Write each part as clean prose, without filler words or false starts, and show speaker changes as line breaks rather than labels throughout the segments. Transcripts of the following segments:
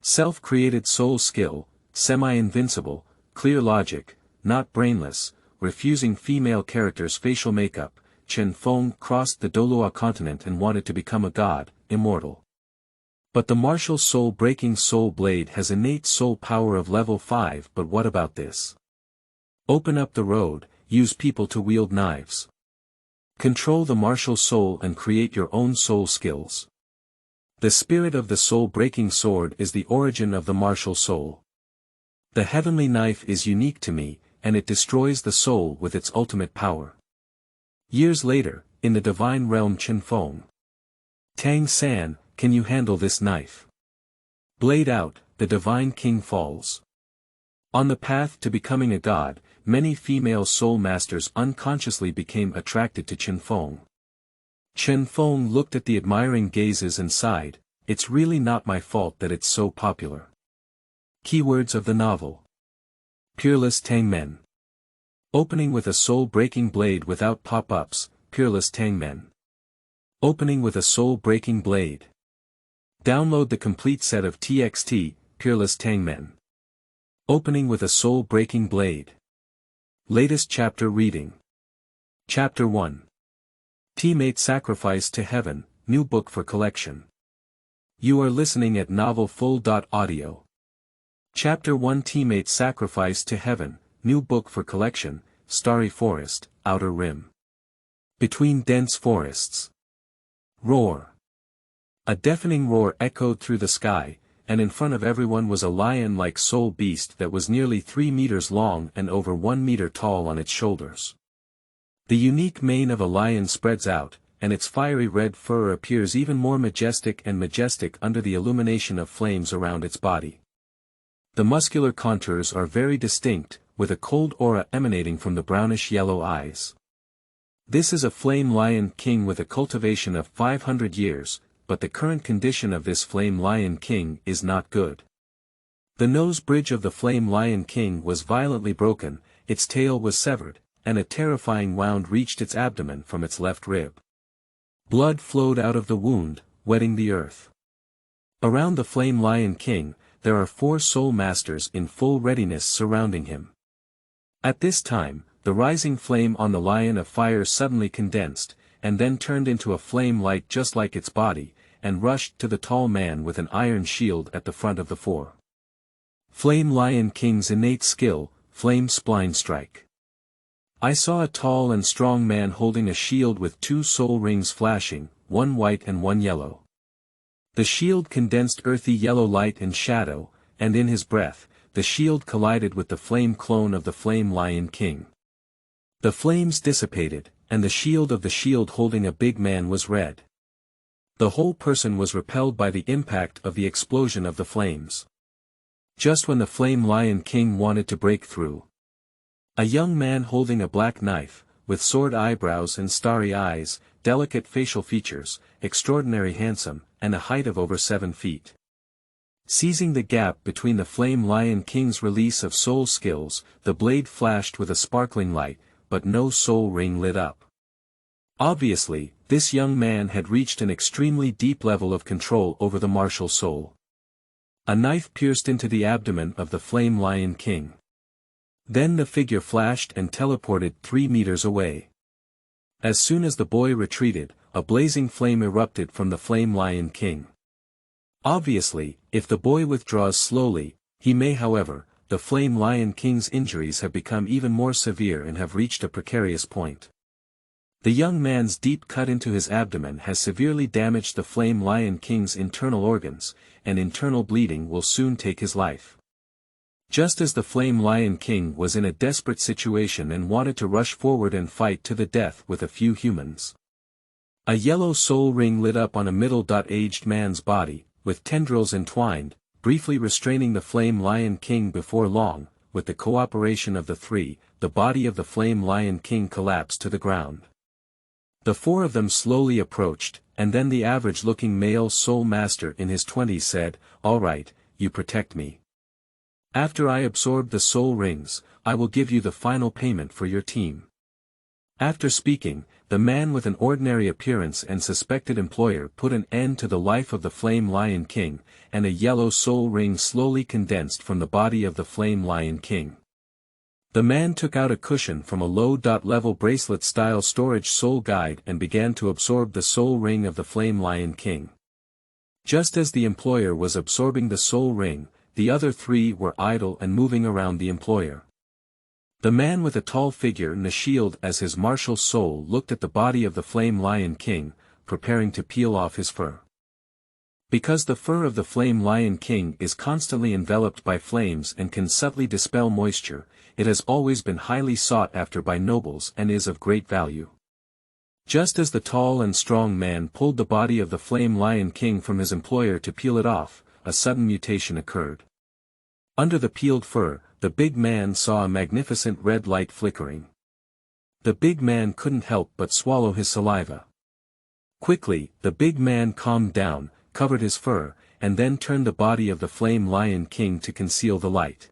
Self-created soul skill, semi-invincible, clear logic, not brainless, refusing female characters' facial makeup. Chen Feng crossed the Douluo continent and wanted to become a god, immortal. But the martial soul-breaking soul blade has innate soul power of level 5. But what about this? Open up the road, use people to wield knives. Control the martial soul and create your own soul skills. The spirit of the soul-breaking sword is the origin of the martial soul. The heavenly knife is unique to me, and it destroys the soul with its ultimate power. Years later, in the divine realm Chen Feng. Tang San, can you handle this knife? Blade out, the divine king falls. On the path to becoming a god, many female soul masters unconsciously became attracted to Chen Feng. Chen Feng looked at the admiring gazes and sighed, it's really not my fault that it's so popular. Keywords of the novel. Peerless Tangmen. Opening with a soul-breaking blade without pop-ups, Peerless Tangmen. Opening with a soul-breaking blade. Download the complete set of TXT, Peerless Tangmen. Opening with a soul-breaking blade. Latest chapter reading. Chapter 1. Teammate Sacrifice to Heaven, new book for collection. You are listening at novelfull.audio. Chapter 1 Teammate Sacrifice to Heaven, new book for collection, Starry Forest, Outer Rim. Between dense forests. Roar. A deafening roar echoed through the sky, and in front of everyone was a lion-like soul beast that was nearly 3 meters long and over 1 meter tall on its shoulders. The unique mane of a lion spreads out, and its fiery red fur appears even more majestic under the illumination of flames around its body. The muscular contours are very distinct, with a cold aura emanating from the brownish-yellow eyes. This is a flame lion king with a cultivation of 500 years, but the current condition of this flame lion king is not good. The nose bridge of the flame lion king was violently broken, its tail was severed, and a terrifying wound reached its abdomen from its left rib. Blood flowed out of the wound, wetting the earth. Around the flame lion king, there are 4 soul masters in full readiness surrounding him. At this time, the rising flame on the lion of fire suddenly condensed, and then turned into a flame light just like its body, and rushed to the tall man with an iron shield at the front of the 4. Flame Lion King's innate skill, Flame Spline Strike. I saw a tall and strong man holding a shield with 2 soul rings flashing, one white and one yellow. The shield condensed earthy yellow light and shadow, and in his breath, the shield collided with the flame clone of the Flame Lion King. The flames dissipated, and the shield of the shield holding a big man was red. The whole person was repelled by the impact of the explosion of the flames. Just when the Flame Lion King wanted to break through, a young man holding a black knife, with sword eyebrows and starry eyes, delicate facial features, extraordinary handsome, and a height of over 7 feet. Seizing the gap between the Flame Lion King's release of soul skills, the blade flashed with a sparkling light, but no soul ring lit up. Obviously, this young man had reached an extremely deep level of control over the martial soul. A knife pierced into the abdomen of the Flame Lion King. Then the figure flashed and teleported 3 meters away. As soon as the boy retreated, a blazing flame erupted from the Flame Lion King. Obviously, if the boy withdraws slowly, he may. However, the Flame Lion King's injuries have become even more severe and have reached a precarious point. The young man's deep cut into his abdomen has severely damaged the Flame Lion King's internal organs, and internal bleeding will soon take his life. Just as the Flame Lion King was in a desperate situation and wanted to rush forward and fight to the death with a few humans. A yellow soul ring lit up on a middle-aged man's body, with tendrils entwined, briefly restraining the Flame Lion King. Before long, with the cooperation of the 3, the body of the Flame Lion King collapsed to the ground. The 4 of them slowly approached, and then the average-looking male soul master in his 20s said, "All right, you protect me. After I absorb the soul rings, I will give you the final payment for your team." After speaking, the man with an ordinary appearance and suspected employer put an end to the life of the Flame Lion King, and a yellow soul ring slowly condensed from the body of the Flame Lion King. The man took out a cushion from a low-level bracelet-style storage soul guide and began to absorb the soul ring of the Flame Lion King. Just as the employer was absorbing the soul ring, the other three were idle and moving around the employer. The man with a tall figure and a shield as his martial soul looked at the body of the Flame Lion King, preparing to peel off his fur. Because the fur of the Flame Lion King is constantly enveloped by flames and can subtly dispel moisture, it has always been highly sought after by nobles and is of great value. Just as the tall and strong man pulled the body of the Flame Lion King from his employer to peel it off, a sudden mutation occurred. Under the peeled fur, the big man saw a magnificent red light flickering. The big man couldn't help but swallow his saliva. Quickly, the big man calmed down, covered his fur, and then turned the body of the Flame Lion King to conceal the light.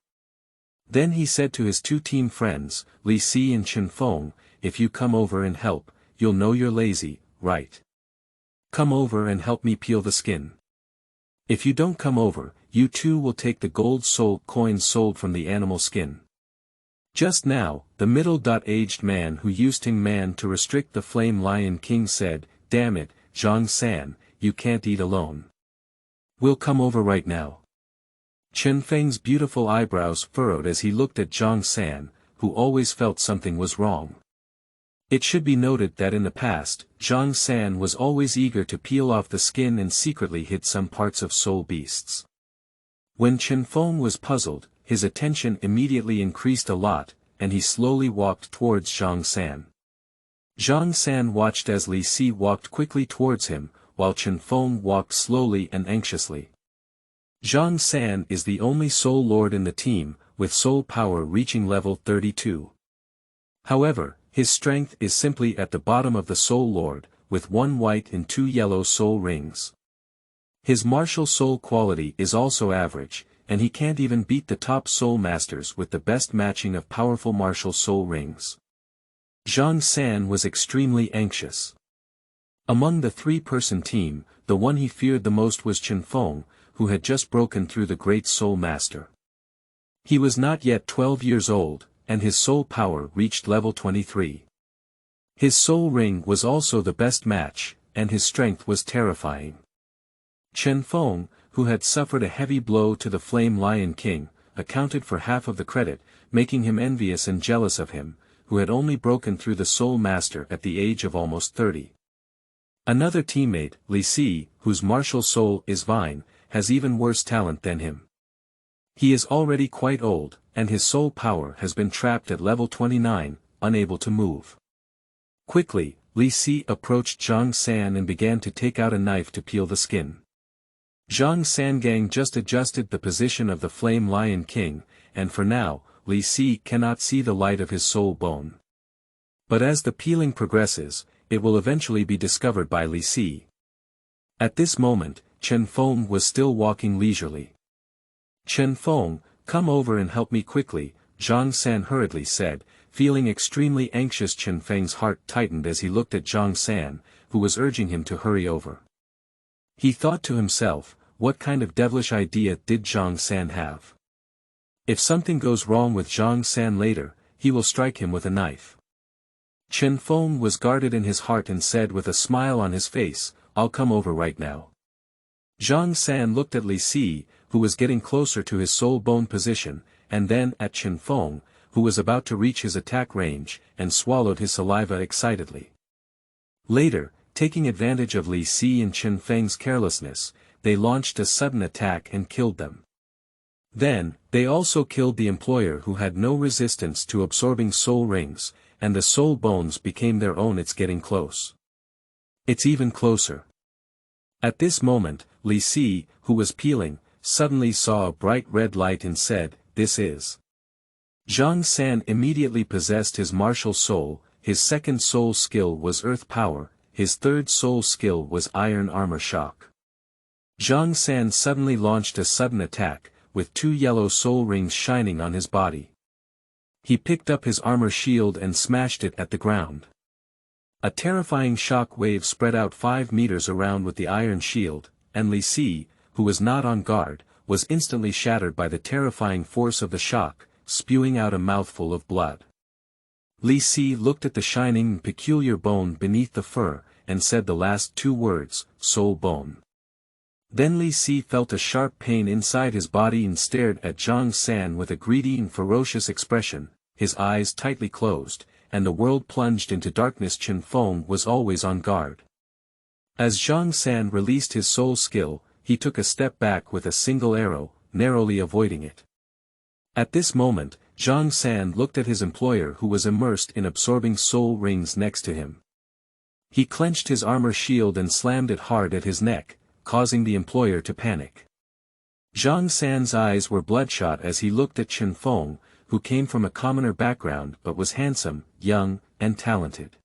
Then he said to his two team friends, Li Si and Chen Feng, if you come over and help, you'll know you're lazy, right? Come over and help me peel the skin. If you don't come over, you too will take the gold soul coins sold from the animal skin. Just now, the middle-aged man who used Ting Man to restrict the Flame Lion King said, Damn it, Zhang San, you can't eat alone. We'll come over right now. Chen Feng's beautiful eyebrows furrowed as he looked at Zhang San, who always felt something was wrong. It should be noted that in the past, Zhang San was always eager to peel off the skin and secretly hid some parts of soul beasts. When Chen Feng was puzzled, his attention immediately increased a lot, and he slowly walked towards Zhang San. Zhang San watched as Li Si walked quickly towards him, while Chen Feng walked slowly and anxiously. Zhang San is the only soul lord in the team, with soul power reaching level 32. However, his strength is simply at the bottom of the soul lord, with 1 white and 2 yellow soul rings. His martial soul quality is also average, and he can't even beat the top soul masters with the best matching of powerful martial soul rings. Zhang San was extremely anxious. Among the 3-person team, the one he feared the most was Chen Feng, who had just broken through the Great Soul Master. He was not yet 12 years old, and his soul power reached level 23. His soul ring was also the best match, and his strength was terrifying. Chen Feng, who had suffered a heavy blow to the Flame Lion King, accounted for half of the credit, making him envious and jealous of him, who had only broken through the Soul Master at the age of almost 30. Another teammate, Li Si, whose martial soul is Vine, has even worse talent than him. He is already quite old, and his soul power has been trapped at level 29, unable to move. Quickly, Li Si approached Zhang San and began to take out a knife to peel the skin. Zhang Sangang just adjusted the position of the Flame Lion King, and for now, Li Si cannot see the light of his soul bone. But as the peeling progresses, it will eventually be discovered by Li Si. At this moment, Chen Feng was still walking leisurely. Chen Feng, come over and help me quickly, Zhang San hurriedly said, feeling extremely anxious. Chen Feng's heart tightened as he looked at Zhang San, who was urging him to hurry over. He thought to himself, what kind of devilish idea did Zhang San have? If something goes wrong with Zhang San later, he will strike him with a knife. Chen Feng was guarded in his heart and said with a smile on his face, I'll come over right now. Zhang San looked at Li Si, who was getting closer to his soul bone position, and then at Chen Feng, who was about to reach his attack range, and swallowed his saliva excitedly. Later, taking advantage of Li Si and Chen Feng's carelessness, they launched a sudden attack and killed them. Then, they also killed the employer who had no resistance to absorbing soul rings, and the soul bones became their own. It's getting close. It's even closer. At this moment, Li Si, who was peeling, suddenly saw a bright red light and said, this is. Zhang San immediately possessed his martial soul. His second soul skill was earth power, his third soul skill was iron armor shock. Zhang San suddenly launched a sudden attack, with 2 yellow soul rings shining on his body. He picked up his armor shield and smashed it at the ground. A terrifying shock wave spread out 5 meters around with the iron shield, and Li Si, who was not on guard, was instantly shattered by the terrifying force of the shock, spewing out a mouthful of blood. Li Si looked at the shining and peculiar bone beneath the fur, and said the last 2 words, soul bone. Then Li Si felt a sharp pain inside his body and stared at Zhang San with a greedy and ferocious expression, his eyes tightly closed, and the world plunged into darkness. Chen Feng was always on guard. As Zhang San released his soul skill, he took a step back with a single arrow, narrowly avoiding it. At this moment, Zhang San looked at his employer who was immersed in absorbing soul rings next to him. He clenched his armor shield and slammed it hard at his neck, causing the employer to panic. Zhang San's eyes were bloodshot as he looked at Chen Feng, who came from a commoner background but was handsome, young, and talented.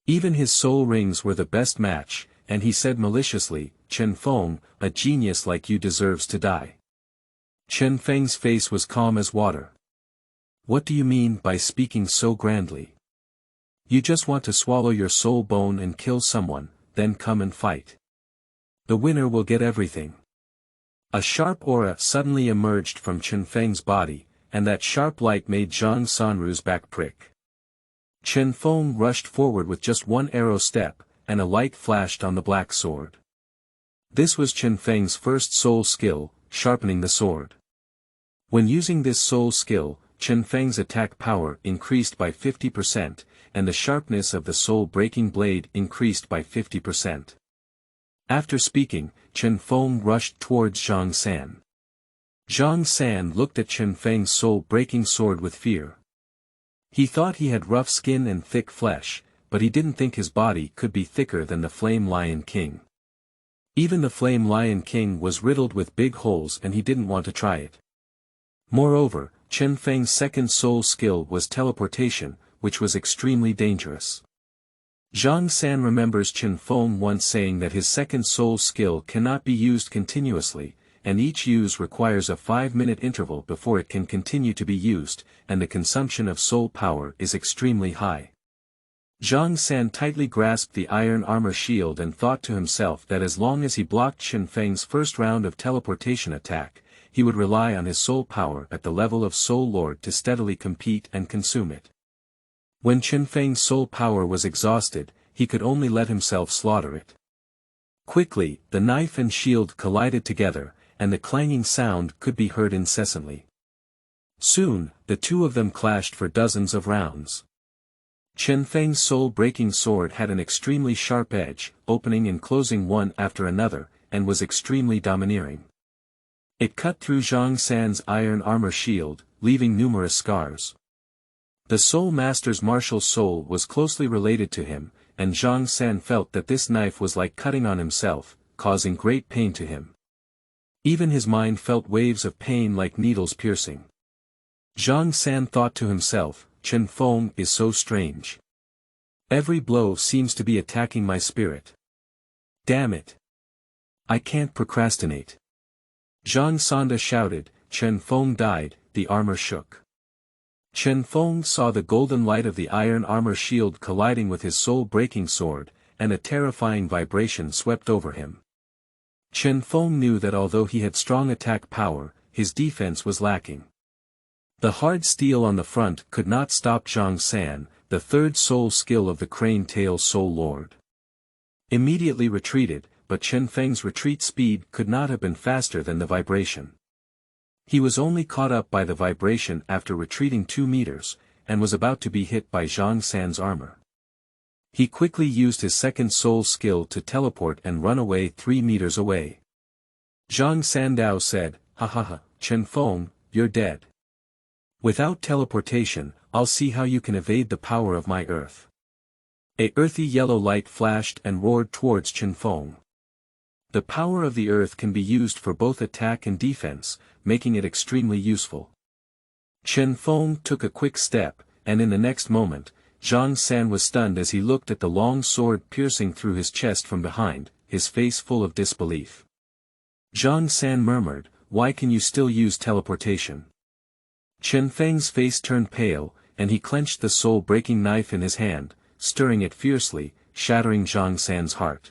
Even his soul rings were the best match, and he said maliciously, "Chen Feng, a genius like you deserves to die." Chen Feng's face was calm as water. "What do you mean by speaking so grandly? You just want to swallow your soul bone and kill someone, then come and fight. The winner will get everything." A sharp aura suddenly emerged from Chen Feng's body, and that sharp light made Zhang Sanru's back prick. Chen Feng rushed forward with just 1 arrow step, and a light flashed on the black sword. This was Chen Feng's first soul skill, sharpening the sword. When using this soul skill, Chen Feng's attack power increased by 50%, and the sharpness of the soul-breaking blade increased by 50%. After speaking, Chen Feng rushed towards Zhang San. Zhang San looked at Chen Feng's soul-breaking sword with fear. He thought he had rough skin and thick flesh, but he didn't think his body could be thicker than the Flame Lion King. Even the Flame Lion King was riddled with big holes and he didn't want to try it. Moreover, Chen Feng's second soul skill was teleportation, which was extremely dangerous. Zhang San remembers Chen Feng once saying that his second soul skill cannot be used continuously, and each use requires a 5-minute interval before it can continue to be used, and the consumption of soul power is extremely high. Zhang San tightly grasped the iron armor shield and thought to himself that as long as he blocked Chen Feng's first round of teleportation attack, he would rely on his soul power at the level of Soul Lord to steadily compete and consume it. When Chen Feng's soul power was exhausted, he could only let himself slaughter it. Quickly, the knife and shield collided together, and the clanging sound could be heard incessantly. Soon, the two of them clashed for dozens of rounds. Chen Feng's soul-breaking sword had an extremely sharp edge, opening and closing one after another, and was extremely domineering. It cut through Zhang San's iron armor shield, leaving numerous scars. The Soul Master's martial soul was closely related to him, and Zhang San felt that this knife was like cutting on himself, causing great pain to him. Even his mind felt waves of pain like needles piercing. Zhang San thought to himself, Chen Feng is so strange. Every blow seems to be attacking my spirit. Damn it. I can't procrastinate. Zhang Sanda shouted, Chen Feng died, the armor shook. Chen Feng saw the golden light of the iron armor shield colliding with his soul-breaking sword, and a terrifying vibration swept over him. Chen Feng knew that although he had strong attack power, his defense was lacking. The hard steel on the front could not stop Zhang San, the third soul skill of the Crane Tail Soul Lord. Immediately retreated, but Chen Feng's retreat speed could not have been faster than the vibration. He was only caught up by the vibration after retreating 2 meters, and was about to be hit by Zhang San's armor. He quickly used his second soul skill to teleport and run away 3 meters away. Zhang Sandao said, "Ha ha ha, Chen Feng, you're dead. Without teleportation, I'll see how you can evade the power of my earth." A earthy yellow light flashed and roared towards Chen Feng. The power of the earth can be used for both attack and defense, making it extremely useful. Chen Feng took a quick step, and in the next moment, Zhang San was stunned as he looked at the long sword piercing through his chest from behind, his face full of disbelief. Zhang San murmured, "Why can you still use teleportation?" Chen Feng's face turned pale, and he clenched the soul-breaking knife in his hand, stirring it fiercely, shattering Zhang San's heart.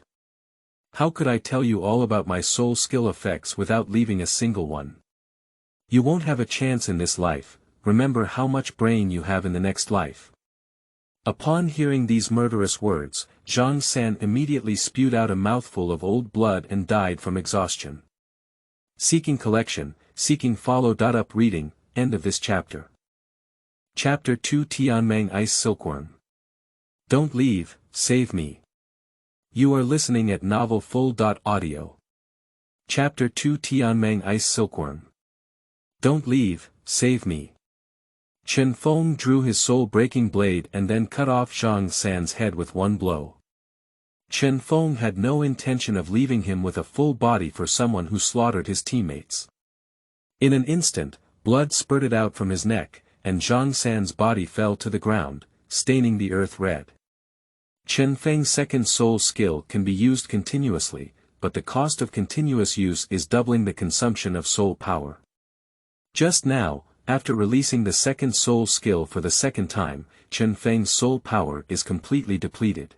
How could I tell you all about my soul skill effects without leaving a single one? You won't have a chance in this life, remember how much brain you have in the next life. Upon hearing these murderous words, Zhang San immediately spewed out a mouthful of old blood and died from exhaustion. Seeking collection, seeking follow-up reading, end of this chapter. Chapter 2 Tianmeng Ice Silkworm. Don't leave, save me. You are listening at novelfull.audio. Chapter 2 Tianmeng Ice Silkworm. Don't leave, save me. Chen Feng drew his soul-breaking blade and then cut off Zhang San's head with one blow. Chen Feng had no intention of leaving him with a full body for someone who slaughtered his teammates. In an instant, blood spurted out from his neck, and Zhang San's body fell to the ground, staining the earth red. Chen Feng's second soul skill can be used continuously, but the cost of continuous use is doubling the consumption of soul power. Just now, after releasing the second soul skill for the second time, Chen Feng's soul power is completely depleted.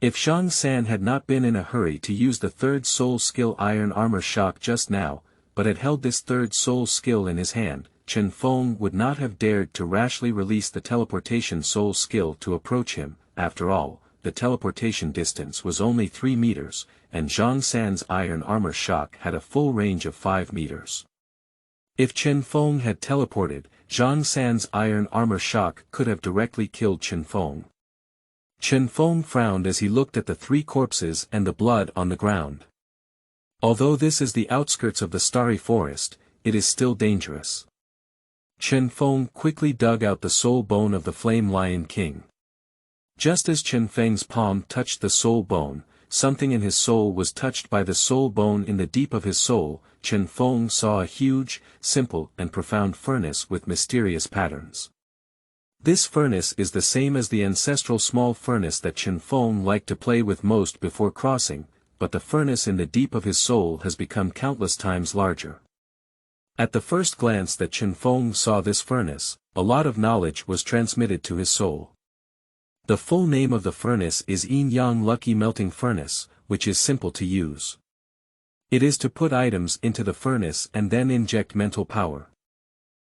If Zhang San had not been in a hurry to use the third soul skill Iron Armor Shock just now, but had held this third soul skill in his hand, Chen Feng would not have dared to rashly release the teleportation soul skill to approach him. After all, the teleportation distance was only 3 meters, and Zhang San's Iron Armor Shock had a full range of 5 meters. If Chen Feng had teleported, Zhang San's Iron Armor Shock could have directly killed Chen Feng. Chen Feng frowned as he looked at the 3 corpses and the blood on the ground. Although this is the outskirts of the starry forest, it is still dangerous. Chen Feng quickly dug out the soul bone of the Flame Lion King. Just as Chen Feng's palm touched the soul bone, something in his soul was touched by the soul bone in the deep of his soul. Chen Feng saw a huge, simple and profound furnace with mysterious patterns. This furnace is the same as the ancestral small furnace that Chen Feng liked to play with most before crossing, but the furnace in the deep of his soul has become countless times larger. At the first glance that Chen Feng saw this furnace, a lot of knowledge was transmitted to his soul. The full name of the furnace is Yin-Yang Lucky Melting Furnace, which is simple to use. It is to put items into the furnace and then inject mental power.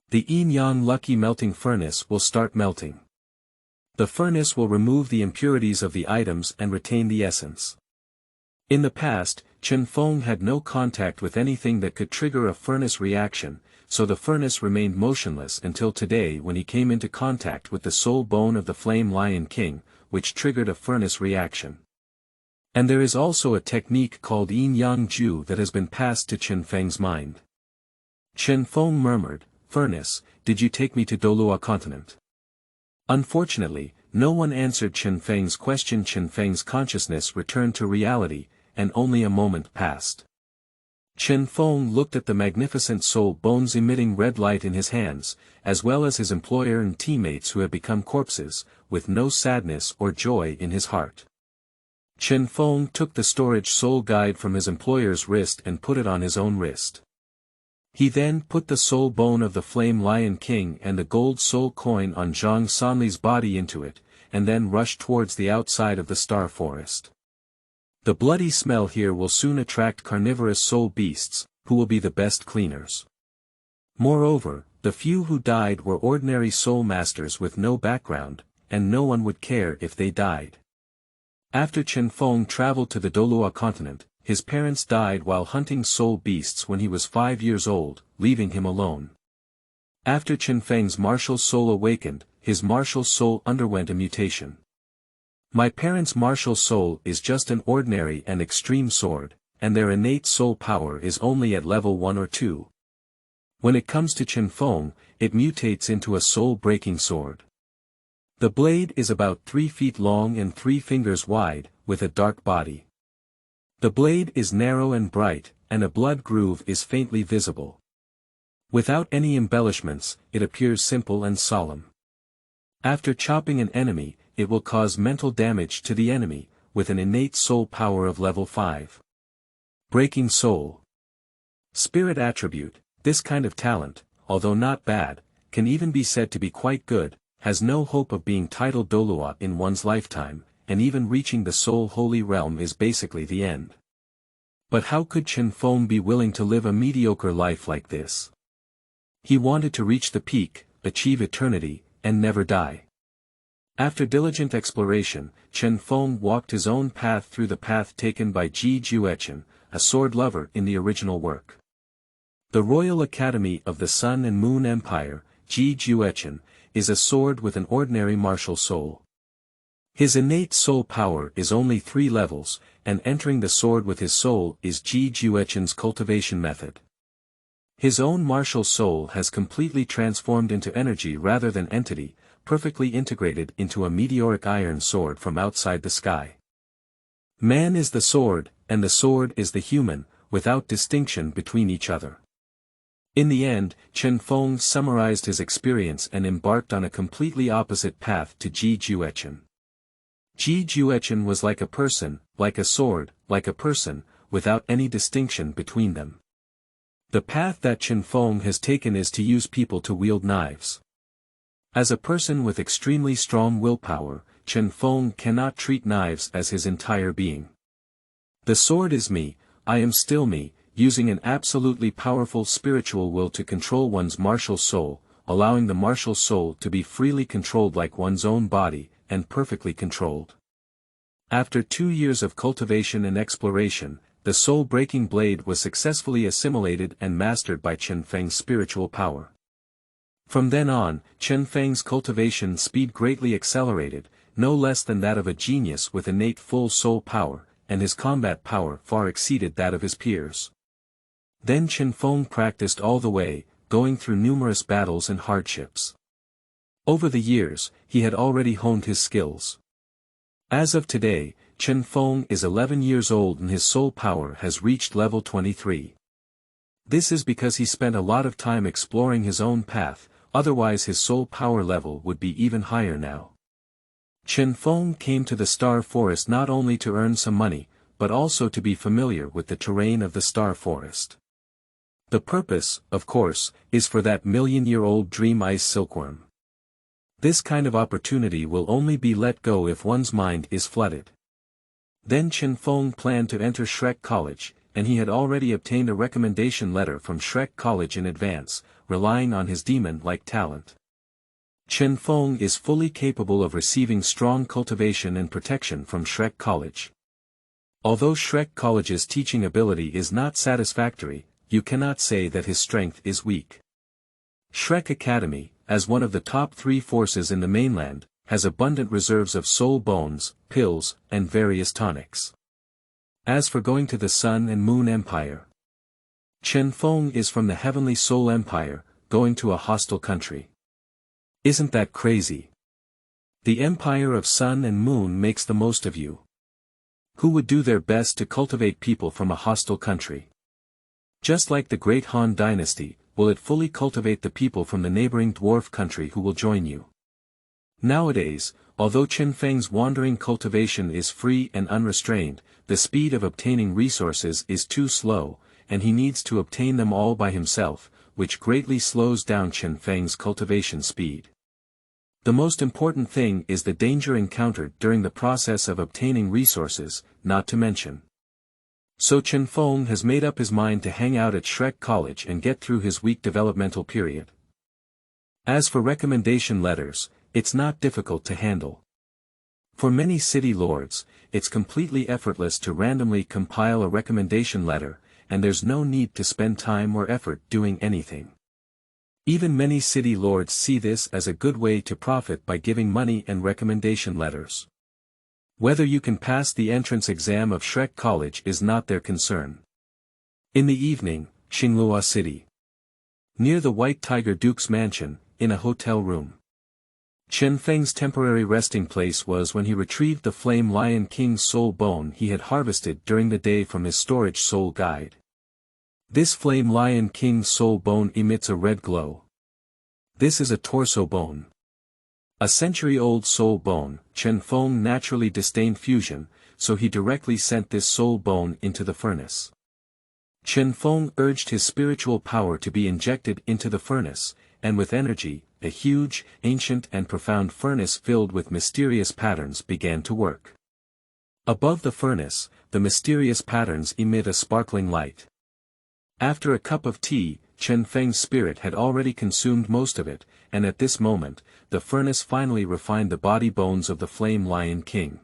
The Yin-Yang Lucky Melting Furnace will start melting. The furnace will remove the impurities of the items and retain the essence. In the past, Chen Feng had no contact with anything that could trigger a furnace reaction, so the furnace remained motionless until today when he came into contact with the soul bone of the Flame Lion King, which triggered a furnace reaction. And there is also a technique called Yin-Yang Ju that has been passed to Chen Feng's mind. Chen Feng murmured, "Furnace, did you take me to Douluo continent?" Unfortunately, no one answered Chen Feng's question. Chen Feng's consciousness returned to reality, and only a moment passed. Chen Feng looked at the magnificent soul bones emitting red light in his hands, as well as his employer and teammates who had become corpses, with no sadness or joy in his heart. Chen Feng took the storage soul guide from his employer's wrist and put it on his own wrist. He then put the soul bone of the Flame Lion King and the gold soul coin on Zhang Sanli's body into it, and then rushed towards the outside of the star forest. The bloody smell here will soon attract carnivorous soul beasts, who will be the best cleaners. Moreover, the few who died were ordinary soul masters with no background, and no one would care if they died. After Chen Feng traveled to the Douluo continent, his parents died while hunting soul beasts when he was 5 years old, leaving him alone. After Chen Feng's martial soul awakened, his martial soul underwent a mutation. My parents' martial soul is just an ordinary and extreme sword, and their innate soul power is only at level 1 or 2. When it comes to Chen Feng, it mutates into a soul-breaking sword. The blade is about 3 feet long and 3 fingers wide, with a dark body. The blade is narrow and bright, and a blood groove is faintly visible. Without any embellishments, it appears simple and solemn. After chopping an enemy, it will cause mental damage to the enemy, with an innate soul power of level 5. Breaking soul. Spirit attribute, this kind of talent, although not bad, can even be said to be quite good, has no hope of being titled Douluo in one's lifetime, and even reaching the Soul Holy Realm is basically the end. But how could Chen Feng be willing to live a mediocre life like this? He wanted to reach the peak, achieve eternity, and never die. After diligent exploration, Chen Feng walked his own path through the path taken by Ji Juechen, a sword lover in the original work. The Royal Academy of the Sun and Moon Empire, Ji Juechen, is a sword with an ordinary martial soul. His innate soul power is only 3 levels, and entering the sword with his soul is Ji Juechen's cultivation method. His own martial soul has completely transformed into energy rather than entity, perfectly integrated into a meteoric iron sword from outside the sky. Man is the sword, and the sword is the human, without distinction between each other. In the end, Chen Feng summarized his experience and embarked on a completely opposite path to Ji Juechen. Ji Juechen was like a person, like a sword, like a person, without any distinction between them. The path that Chen Feng has taken is to use people to wield knives. As a person with extremely strong willpower, Chen Feng cannot treat knives as his entire being. The sword is me, I am still me, using an absolutely powerful spiritual will to control one's martial soul, allowing the martial soul to be freely controlled like one's own body, and perfectly controlled. After 2 years of cultivation and exploration, the soul-breaking blade was successfully assimilated and mastered by Chen Feng's spiritual power. From then on, Chen Feng's cultivation speed greatly accelerated, no less than that of a genius with innate full soul power, and his combat power far exceeded that of his peers. Then Chen Feng practiced all the way, going through numerous battles and hardships. Over the years, he had already honed his skills. As of today, Chen Feng is 11 years old and his soul power has reached level 23. This is because he spent a lot of time exploring his own path, otherwise his soul power level would be even higher now. Chen Feng came to the Star Forest not only to earn some money, but also to be familiar with the terrain of the Star Forest. The purpose, of course, is for that million-year-old dream ice silkworm. This kind of opportunity will only be let go if one's mind is flooded. Then Chen Feng planned to enter Shrek College, and he had already obtained a recommendation letter from Shrek College in advance, relying on his demon-like talent. Chen Feng is fully capable of receiving strong cultivation and protection from Shrek College. Although Shrek College's teaching ability is not satisfactory, you cannot say that his strength is weak. Shrek Academy, as one of the top 3 forces in the mainland, has abundant reserves of soul bones, pills, and various tonics. As for going to the Sun and Moon Empire, Chen Feng is from the Heavenly Soul Empire, going to a hostile country. Isn't that crazy? The Empire of Sun and Moon makes the most of you. Who would do their best to cultivate people from a hostile country? Just like the Great Han Dynasty, will it fully cultivate the people from the neighboring dwarf country who will join you? Nowadays, although Chen Feng's wandering cultivation is free and unrestrained, the speed of obtaining resources is too slow, and he needs to obtain them all by himself, which greatly slows down Chen Feng's cultivation speed. The most important thing is the danger encountered during the process of obtaining resources, not to mention. So Chen Feng has made up his mind to hang out at Shrek College and get through his weak developmental period. As for recommendation letters, it's not difficult to handle. For many city lords, it's completely effortless to randomly compile a recommendation letter, and there's no need to spend time or effort doing anything. Even many city lords see this as a good way to profit by giving money and recommendation letters. Whether you can pass the entrance exam of Shrek College is not their concern. In the evening, Xinglua City. Near the White Tiger Duke's mansion, in a hotel room. Chen Feng's temporary resting place was when he retrieved the Flame Lion King's soul bone he had harvested during the day from his storage soul guide. This Flame Lion King's soul bone emits a red glow. This is a torso bone. A century-old soul bone, Chen Feng naturally disdained fusion, so he directly sent this soul bone into the furnace. Chen Feng urged his spiritual power to be injected into the furnace, and with energy, a huge, ancient and profound furnace filled with mysterious patterns began to work. Above the furnace, the mysterious patterns emit a sparkling light. After a cup of tea, Chen Feng's spirit had already consumed most of it, and at this moment, the furnace finally refined the body bones of the Flame Lion King.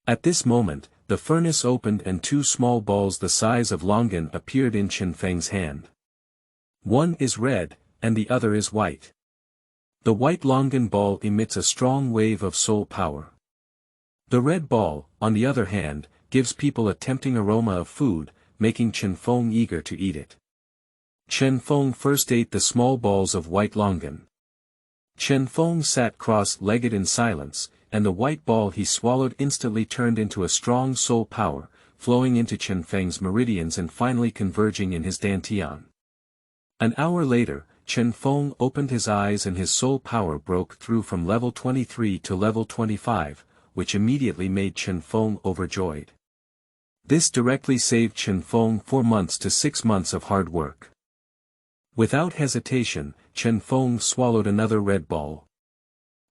At this moment, the furnace opened and two small balls the size of longan appeared in Chen Feng's hand. One is red, and the other is white. The white longan ball emits a strong wave of soul power. The red ball, on the other hand, gives people a tempting aroma of food, making Chen Feng eager to eat it. Chen Feng first ate the small balls of white longan. Chen Feng sat cross-legged in silence, and the white ball he swallowed instantly turned into a strong soul power, flowing into Chen Feng's meridians and finally converging in his dantian. An hour later, Chen Feng opened his eyes and his soul power broke through from level 23 to level 25, which immediately made Chen Feng overjoyed. This directly saved Chen Feng 4 months to 6 months of hard work. Without hesitation, Chen Feng swallowed another red ball.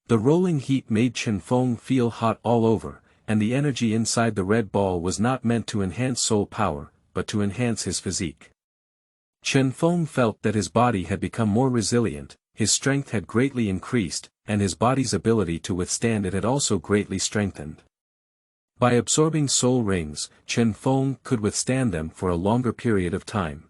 The rolling heat made Chen Feng feel hot all over, and the energy inside the red ball was not meant to enhance soul power, but to enhance his physique. Chen Feng felt that his body had become more resilient, his strength had greatly increased, and his body's ability to withstand it had also greatly strengthened. By absorbing soul rings, Chen Feng could withstand them for a longer period of time.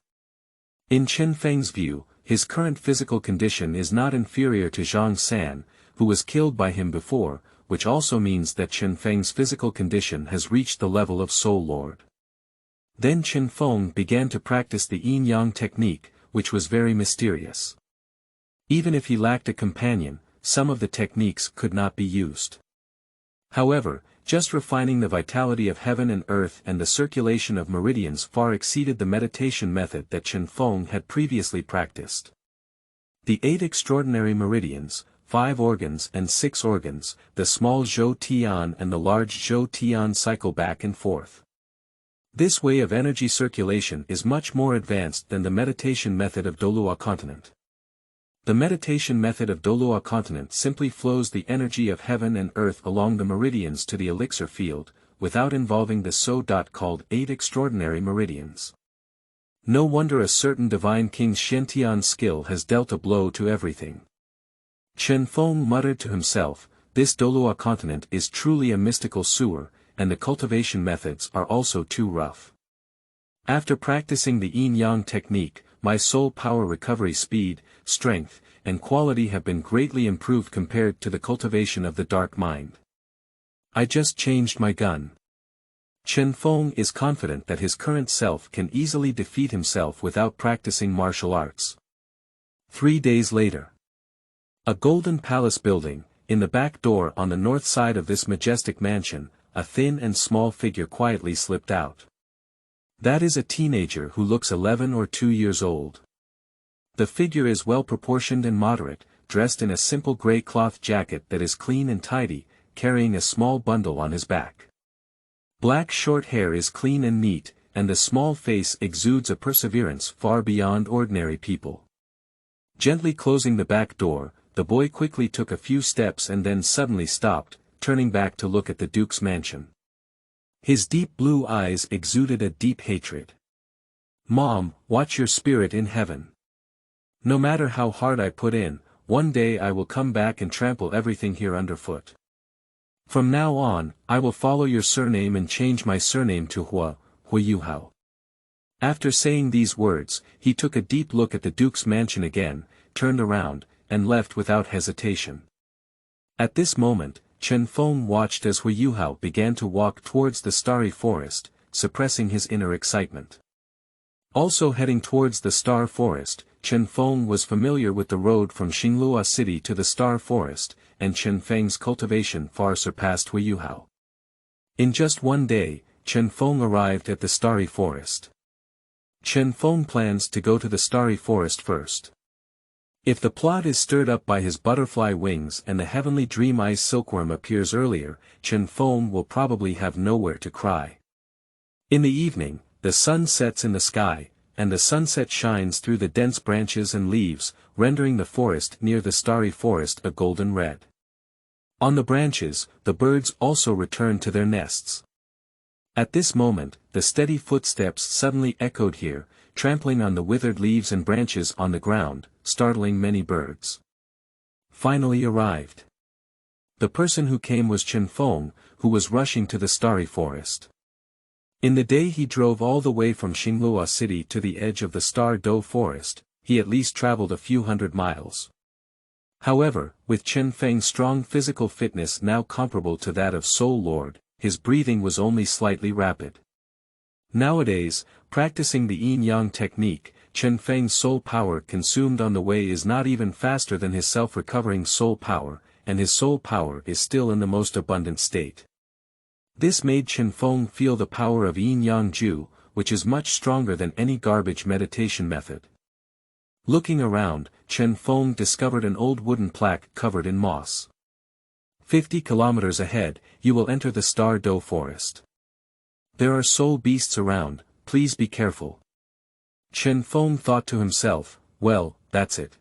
In Chen Feng's view, his current physical condition is not inferior to Zhang San, who was killed by him before, which also means that Chen Feng's physical condition has reached the level of Soul Lord. Then Chen Feng began to practice the yin-yang technique, which was very mysterious. Even if he lacked a companion, some of the techniques could not be used. However, just refining the vitality of heaven and earth and the circulation of meridians far exceeded the meditation method that Chen Feng had previously practiced. The 8 extraordinary meridians, 5 organs and 6 organs, the small Zhou Tian and the large Zhou Tian cycle back and forth. This way of energy circulation is much more advanced than the meditation method of Douluo continent. The meditation method of Douluo continent simply flows the energy of heaven and earth along the meridians to the elixir field, without involving the called 8 extraordinary meridians. No wonder a certain divine king Xiantian's skill has dealt a blow to everything. Chen Feng muttered to himself, this Douluo continent is truly a mystical sewer, and the cultivation methods are also too rough. After practicing the yin-yang technique, my soul power recovery speed, strength, and quality have been greatly improved compared to the cultivation of the dark mind. I just changed my gun. Chen Feng is confident that his current self can easily defeat himself without practicing martial arts. 3 days later. A golden palace building, in the back door on the north side of this majestic mansion, a thin and small figure quietly slipped out. That is a teenager who looks 11 or 2 years old. The figure is well proportioned and moderate, dressed in a simple gray cloth jacket that is clean and tidy, carrying a small bundle on his back. Black short hair is clean and neat, and the small face exudes a perseverance far beyond ordinary people. Gently closing the back door, the boy quickly took a few steps and then suddenly stopped, turning back to look at the Duke's mansion. His deep blue eyes exuded a deep hatred. Mom, watch your spirit in heaven. No matter how hard I put in, one day I will come back and trample everything here underfoot. From now on, I will follow your surname and change my surname to Huayuhao. After saying these words, he took a deep look at the Duke's mansion again, turned around, and left without hesitation. At this moment, Chen Feng watched as Huayuhao began to walk towards the starry forest, suppressing his inner excitement. Also heading towards the star forest, Chen Feng was familiar with the road from Xinglua city to the star forest, and Chen Feng's cultivation far surpassed Huayuhao. In just 1 day, Chen Feng arrived at the starry forest. Chen Feng plans to go to the starry forest first. If the plot is stirred up by his butterfly wings and the heavenly dream ice silkworm appears earlier, Chen Feng will probably have nowhere to cry. In the evening, the sun sets in the sky, and the sunset shines through the dense branches and leaves, rendering the forest near the starry forest a golden red. On the branches, the birds also return to their nests. At this moment, the steady footsteps suddenly echoed here, trampling on the withered leaves and branches on the ground, startling many birds. Finally arrived. The person who came was Chen Feng, who was rushing to the starry forest. In the day he drove all the way from Xinglua city to the edge of the Star Do forest, he at least traveled a few hundred miles. However, with Chen Feng's strong physical fitness now comparable to that of Soul Lord, his breathing was only slightly rapid. Nowadays, practicing the yin-yang technique, Chen Feng's soul power consumed on the way is not even faster than his self-recovering soul power, and his soul power is still in the most abundant state. This made Chen Feng feel the power of yin-yang ju, which is much stronger than any garbage meditation method. Looking around, Chen Feng discovered an old wooden plaque covered in moss. 50 kilometers ahead, you will enter the Star Do forest. There are soul beasts around, please be careful. Chen Feng thought to himself, well, that's it.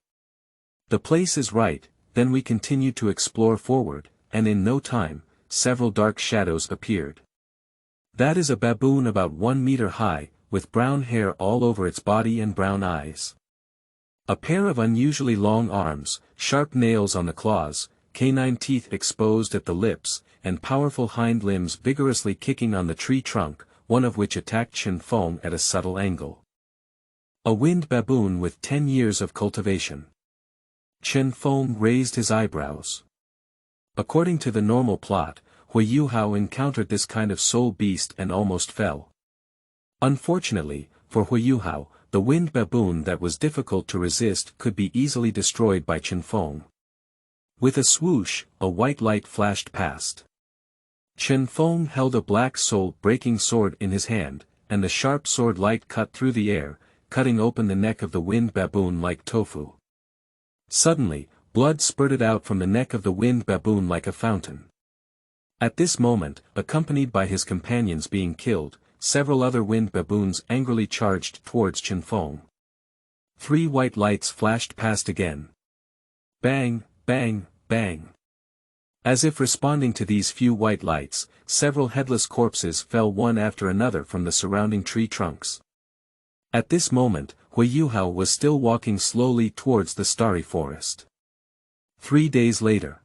The place is right, then we continued to explore forward, and in no time, several dark shadows appeared. That is a baboon about 1 meter high, with brown hair all over its body and brown eyes. A pair of unusually long arms, sharp nails on the claws, canine teeth exposed at the lips, and powerful hind limbs vigorously kicking on the tree trunk, one of which attacked Chen Feng at a subtle angle. A winged baboon with 10 years of cultivation. Chen Feng raised his eyebrows. According to the normal plot, Hui Yuhao encountered this kind of soul beast and almost fell. Unfortunately, for Hui Yuhao, the winged baboon that was difficult to resist could be easily destroyed by Chen Feng. With a swoosh, a white light flashed past. Chen Feng held a black soul-breaking sword in his hand, and the sharp sword light cut through the air, cutting open the neck of the winged baboon like tofu. Suddenly, blood spurted out from the neck of the winged baboon like a fountain. At this moment, accompanied by his companions being killed, several other winged baboons angrily charged towards Chen Feng. 3 white lights flashed past again. Bang, bang, bang. As if responding to these few white lights, several headless corpses fell one after another from the surrounding tree trunks. At this moment, Hui Yuhao was still walking slowly towards the starry forest. 3 days later.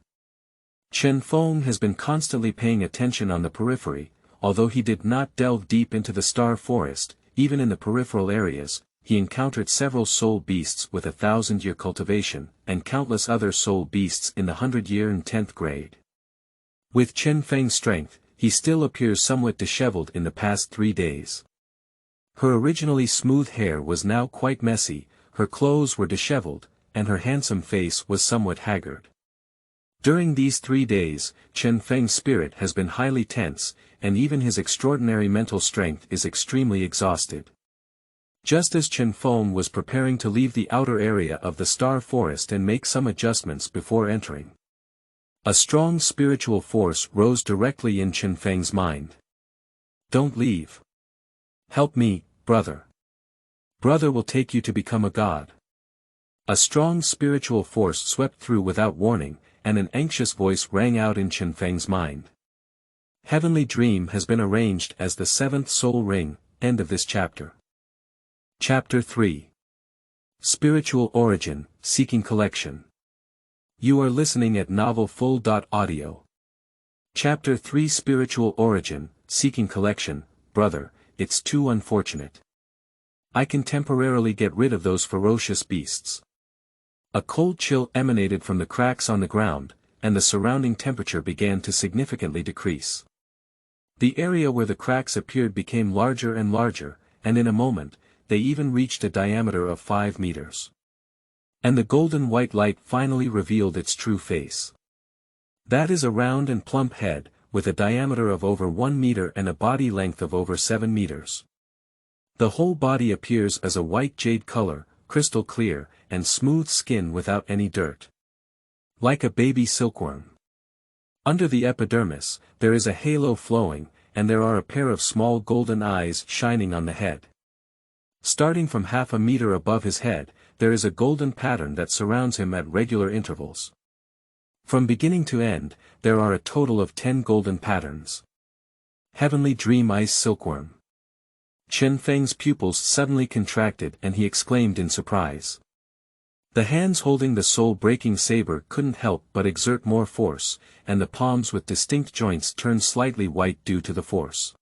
Chen Feng has been constantly paying attention on the periphery, although he did not delve deep into the star forest, even in the peripheral areas, he encountered several soul beasts with 1,000-year cultivation, and countless other soul beasts in the 100-year and 10th grade. With Chen Feng's strength, he still appears somewhat disheveled in the past 3 days. Her originally smooth hair was now quite messy, her clothes were disheveled, and her handsome face was somewhat haggard. During these 3 days, Chen Feng's spirit has been highly tense, and even his extraordinary mental strength is extremely exhausted. Just as Chen Feng was preparing to leave the outer area of the star forest and make some adjustments before entering, a strong spiritual force rose directly in Chen Feng's mind. Don't leave. Help me, brother. Brother will take you to become a god. A strong spiritual force swept through without warning, and an anxious voice rang out in Chen Feng's mind. Heavenly Dream has been arranged as the 7th soul ring. End of this chapter. Chapter 3. Spiritual Origin, Seeking Collection. You are listening at novelfull.audio. Chapter 3 Spiritual Origin, Seeking Collection. Brother, it's too unfortunate. I can temporarily get rid of those ferocious beasts. A cold chill emanated from the cracks on the ground, and the surrounding temperature began to significantly decrease. The area where the cracks appeared became larger and larger, and in a moment, they even reached a diameter of 5 meters. And the golden white light finally revealed its true face. That is a round and plump head, with a diameter of over 1 meter and a body length of over 7 meters. The whole body appears as a white jade color, crystal clear, and smooth skin without any dirt. Like a baby silkworm. Under the epidermis, there is a halo flowing, and there are a pair of small golden eyes shining on the head. Starting from half a meter above his head, there is a golden pattern that surrounds him at regular intervals. From beginning to end, there are a total of 10 golden patterns. Heavenly Dream Ice Silkworm. Chen Feng's pupils suddenly contracted and he exclaimed in surprise. The hands holding the soul-breaking saber couldn't help but exert more force, and the palms with distinct joints turned slightly white due to the force.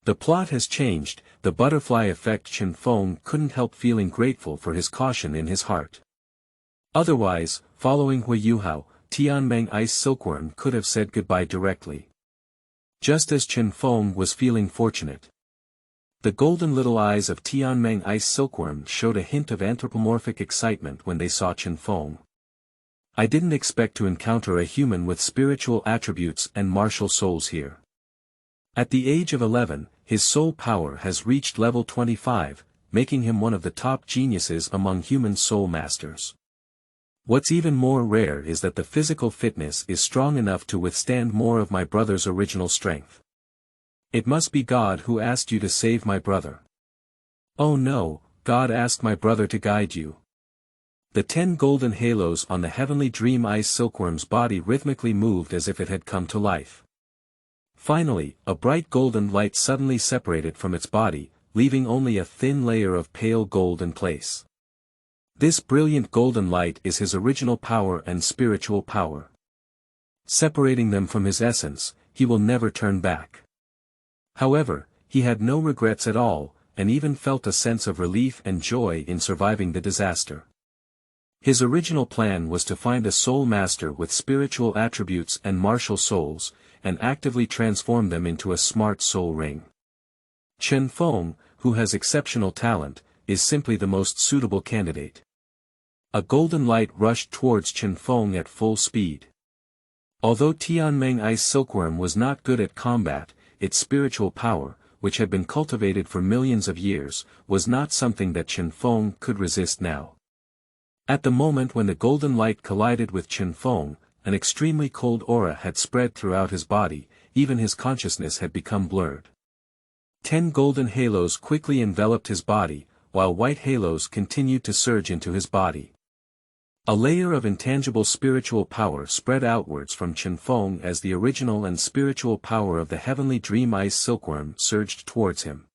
The plot has changed, the butterfly effect. Chen Feng couldn't help feeling grateful for his caution in his heart. Otherwise, following Hui Yuhao, Tianmeng Ice Silkworm could have said goodbye directly. Just as Chen Feng was feeling fortunate. The golden little eyes of Tianmeng Ice Silkworm showed a hint of anthropomorphic excitement when they saw Chen Feng. I didn't expect to encounter a human with spiritual attributes and martial souls here. At the age of 11, his soul power has reached level 25, making him one of the top geniuses among human soul masters. What's even more rare is that the physical fitness is strong enough to withstand more of my brother's original strength. It must be God who asked you to save my brother. Oh no, God asked my brother to guide you. The 10 golden halos on the Heavenly Dream Ice Silkworm's body rhythmically moved as if it had come to life. Finally, a bright golden light suddenly separated from its body, leaving only a thin layer of pale gold in place. This brilliant golden light is his original power and spiritual power. Separating them from his essence, he will never turn back. However, he had no regrets at all, and even felt a sense of relief and joy in surviving the disaster. His original plan was to find a soul master with spiritual attributes and martial souls, and actively transform them into a smart soul ring. Chen Feng, who has exceptional talent, is simply the most suitable candidate. A golden light rushed towards Chen Feng at full speed. Although Tianmeng Ice Silkworm was not good at combat, its spiritual power, which had been cultivated for millions of years, was not something that Chen Feng could resist now. At the moment when the golden light collided with Chen Feng, an extremely cold aura had spread throughout his body, even his consciousness had become blurred. 10 golden halos quickly enveloped his body, while white halos continued to surge into his body. A layer of intangible spiritual power spread outwards from Chen Feng as the original and spiritual power of the Heavenly Dream Ice Silkworm surged towards him.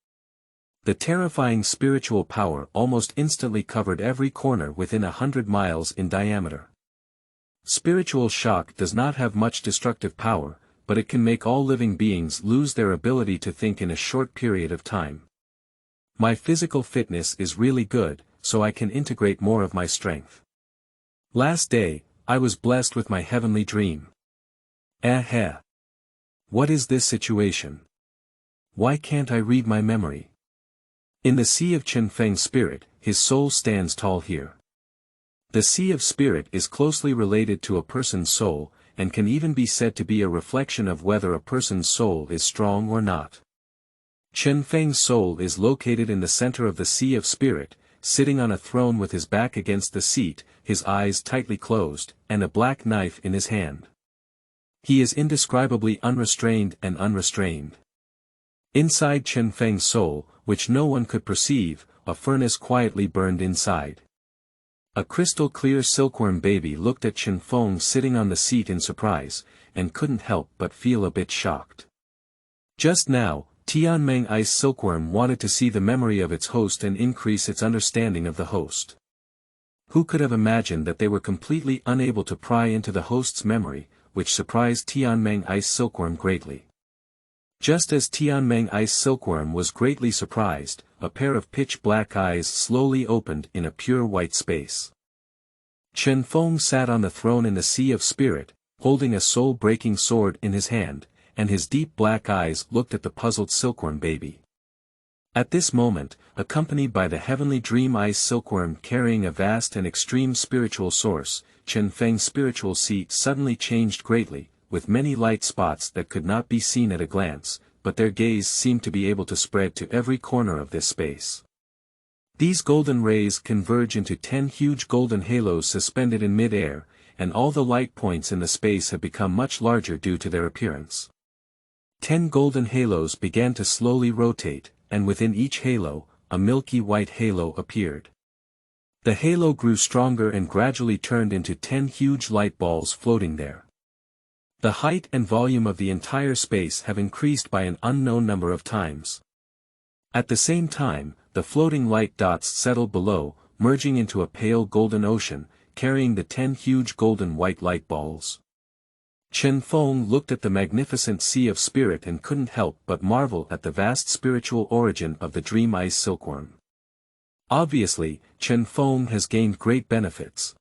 The terrifying spiritual power almost instantly covered every corner within 100 miles in diameter. Spiritual shock does not have much destructive power, but it can make all living beings lose their ability to think in a short period of time. My physical fitness is really good, so I can integrate more of my strength. Last day, I was blessed with my heavenly dream. What is this situation? Why can't I read my memory? In the sea of Chen Feng's spirit, his soul stands tall here. The sea of spirit is closely related to a person's soul, and can even be said to be a reflection of whether a person's soul is strong or not. Chen Feng's soul is located in the center of the sea of spirit, sitting on a throne with his back against the seat, his eyes tightly closed, and a black knife in his hand. He is indescribably unrestrained and unrestrained. Inside Chen Feng's soul, which no one could perceive, a furnace quietly burned inside. A crystal-clear silkworm baby looked at Chen Feng sitting on the seat in surprise, and couldn't help but feel a bit shocked. Just now, Tianmeng Ice Silkworm wanted to see the memory of its host and increase its understanding of the host. Who could have imagined that they were completely unable to pry into the host's memory, which surprised Tianmeng Ice Silkworm greatly. Just as Tianmeng Ice Silkworm was greatly surprised, a pair of pitch-black eyes slowly opened in a pure white space. Chen Feng sat on the throne in the sea of spirit, holding a soul-breaking sword in his hand, and his deep black eyes looked at the puzzled silkworm baby. At this moment, accompanied by the Heavenly Dream Ice Silkworm carrying a vast and extreme spiritual source, Chen Feng's spiritual seat suddenly changed greatly, with many light spots that could not be seen at a glance, but their gaze seemed to be able to spread to every corner of this space. These golden rays converge into 10 huge golden halos suspended in mid-air, and all the light points in the space have become much larger due to their appearance. 10 golden halos began to slowly rotate, and within each halo, a milky white halo appeared. The halo grew stronger and gradually turned into 10 huge light balls floating there. The height and volume of the entire space have increased by an unknown number of times. At the same time, the floating light dots settled below, merging into a pale golden ocean, carrying the 10 huge golden white light balls. Chen Feng looked at the magnificent sea of spirit and couldn't help but marvel at the vast spiritual origin of the Dream Ice Silkworm. Obviously, Chen Feng has gained great benefits.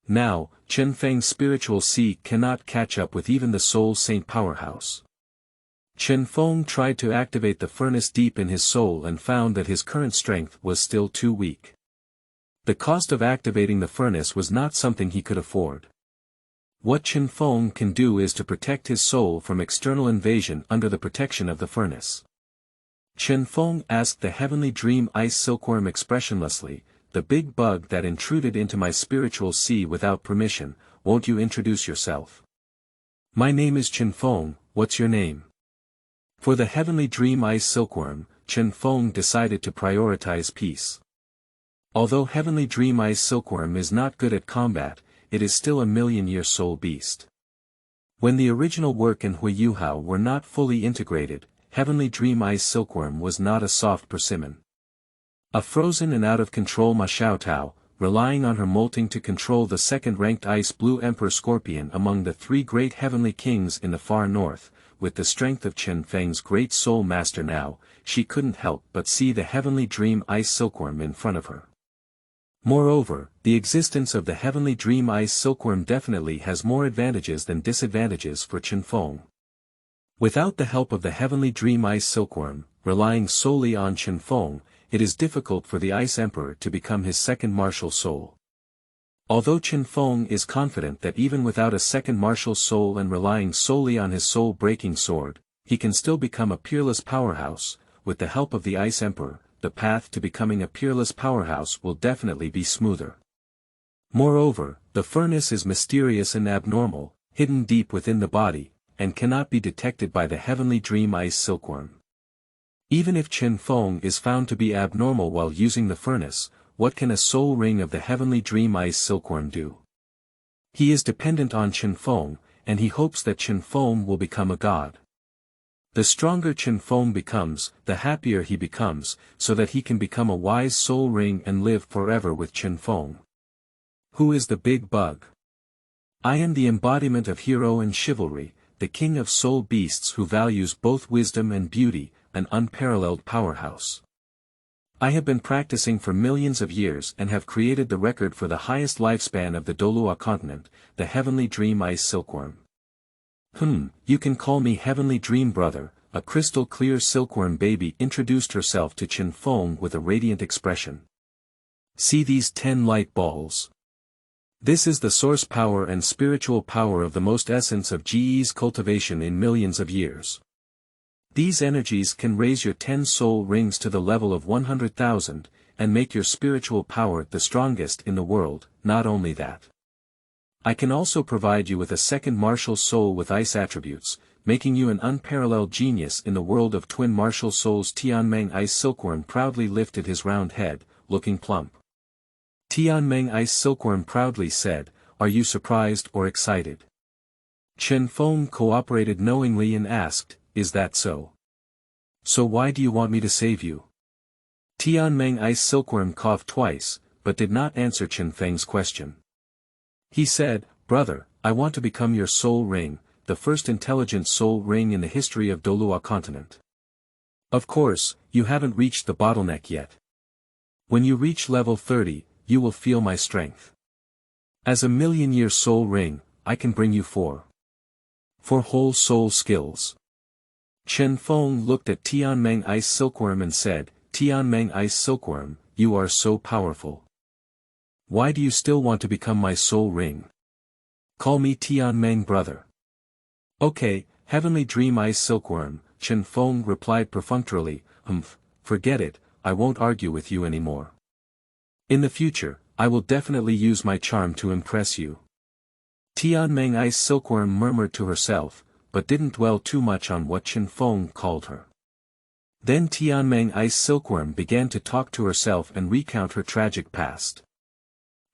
Now, Chen Feng's spiritual sea cannot catch up with even the Soul Saint powerhouse. Chen Feng tried to activate the furnace deep in his soul and found that his current strength was still too weak. The cost of activating the furnace was not something he could afford. What Chen Feng can do is to protect his soul from external invasion under the protection of the furnace. Chen Feng asked the heavenly Dream Ice Silkworm expressionlessly, "The big bug that intruded into my spiritual sea without permission, won't you introduce yourself?" "My name is Chen Feng, what's your name?" For the heavenly Dream Ice Silkworm, Chen Feng decided to prioritize peace. Although heavenly Dream Ice Silkworm is not good at combat, it is still a million-year soul beast. When the original work and Huiyuhao were not fully integrated, heavenly Dream Ice Silkworm was not a soft persimmon. A frozen and out-of-control Ma Xiaotao, relying on her molting to control the second-ranked Ice Blue Emperor Scorpion among the 3 great heavenly kings in the far north, with the strength of Chen Feng's great soul master now, she couldn't help but see the heavenly Dream Ice Silkworm in front of her. Moreover, the existence of the heavenly Dream Ice Silkworm definitely has more advantages than disadvantages for Chen Feng. Without the help of the heavenly Dream Ice Silkworm, relying solely on Chen Feng, it is difficult for the Ice Emperor to become his second martial soul. Although Chen Feng is confident that even without a second martial soul and relying solely on his soul-breaking sword, he can still become a peerless powerhouse, with the help of the Ice Emperor, the path to becoming a peerless powerhouse will definitely be smoother. Moreover, the furnace is mysterious and abnormal, hidden deep within the body, and cannot be detected by the heavenly Dream Ice Silkworm. Even if Chen Feng is found to be abnormal while using the furnace, what can a soul ring of the heavenly Dream Ice Silkworm do? He is dependent on Chen Feng, and he hopes that Chen Feng will become a god. The stronger Chen Feng becomes, the happier he becomes, so that he can become a wise soul ring and live forever with Chen Feng. Who is the big bug? I am the embodiment of hero and chivalry, the king of soul beasts who values both wisdom and beauty, an unparalleled powerhouse. I have been practicing for millions of years and have created the record for the highest lifespan of the Douluo continent, the heavenly Dream Ice Silkworm. You can call me Heavenly Dream Brother, a crystal-clear silkworm baby introduced herself to Chen Feng with a radiant expression. See these 10 light balls. This is the source power and spiritual power of the most essence of GE's cultivation in millions of years. These energies can raise your 10 soul rings to the level of 100,000, and make your spiritual power the strongest in the world. Not only that, I can also provide you with a second martial soul with ice attributes, making you an unparalleled genius in the world of twin martial souls. Tianmeng Ice Silkworm proudly lifted his round head, looking plump. Tianmeng Ice Silkworm proudly said, "Are you surprised or excited?" Chen Feng cooperated knowingly and asked, "Is that so? So why do you want me to save you?" Tianmeng Ice Silkworm coughed twice, but did not answer Chen Feng's question. He said, "Brother, I want to become your soul ring, the first intelligent soul ring in the history of Douluo continent. Of course, you haven't reached the bottleneck yet. When you reach level 30, you will feel my strength. As a million-year soul ring, I can bring you 4 whole soul skills." Chen Feng looked at Tianmeng Ice Silkworm and said, "Tianmeng Ice Silkworm, you are so powerful. Why do you still want to become my soul ring? Call me Tianmeng Brother." "Okay, Heavenly Dream Ice Silkworm," Chen Feng replied perfunctorily, "Forget it, I won't argue with you anymore. In the future, I will definitely use my charm to impress you." Tianmeng Ice Silkworm murmured to herself, but didn't dwell too much on what Chen Feng called her. Then Tianmeng Ice Silkworm began to talk to herself and recount her tragic past.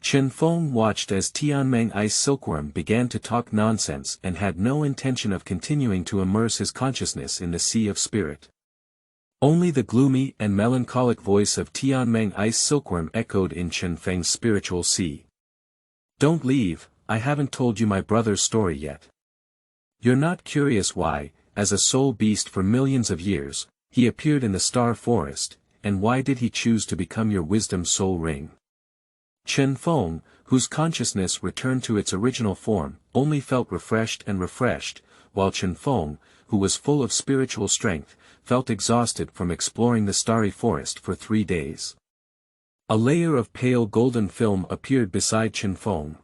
Chen Feng watched as Tianmeng Ice Silkworm began to talk nonsense and had no intention of continuing to immerse his consciousness in the sea of spirit. Only the gloomy and melancholic voice of Tianmeng Ice Silkworm echoed in Chen Feng's spiritual sea. "Don't leave, I haven't told you my brother's story yet. You're not curious why, as a soul beast for millions of years, he appeared in the Star Forest, and why did he choose to become your wisdom soul ring?" Chen Feng, whose consciousness returned to its original form, only felt refreshed, while Chen Feng, who was full of spiritual strength, felt exhausted from exploring the starry forest for 3 days. A layer of pale golden film appeared beside Chen Feng.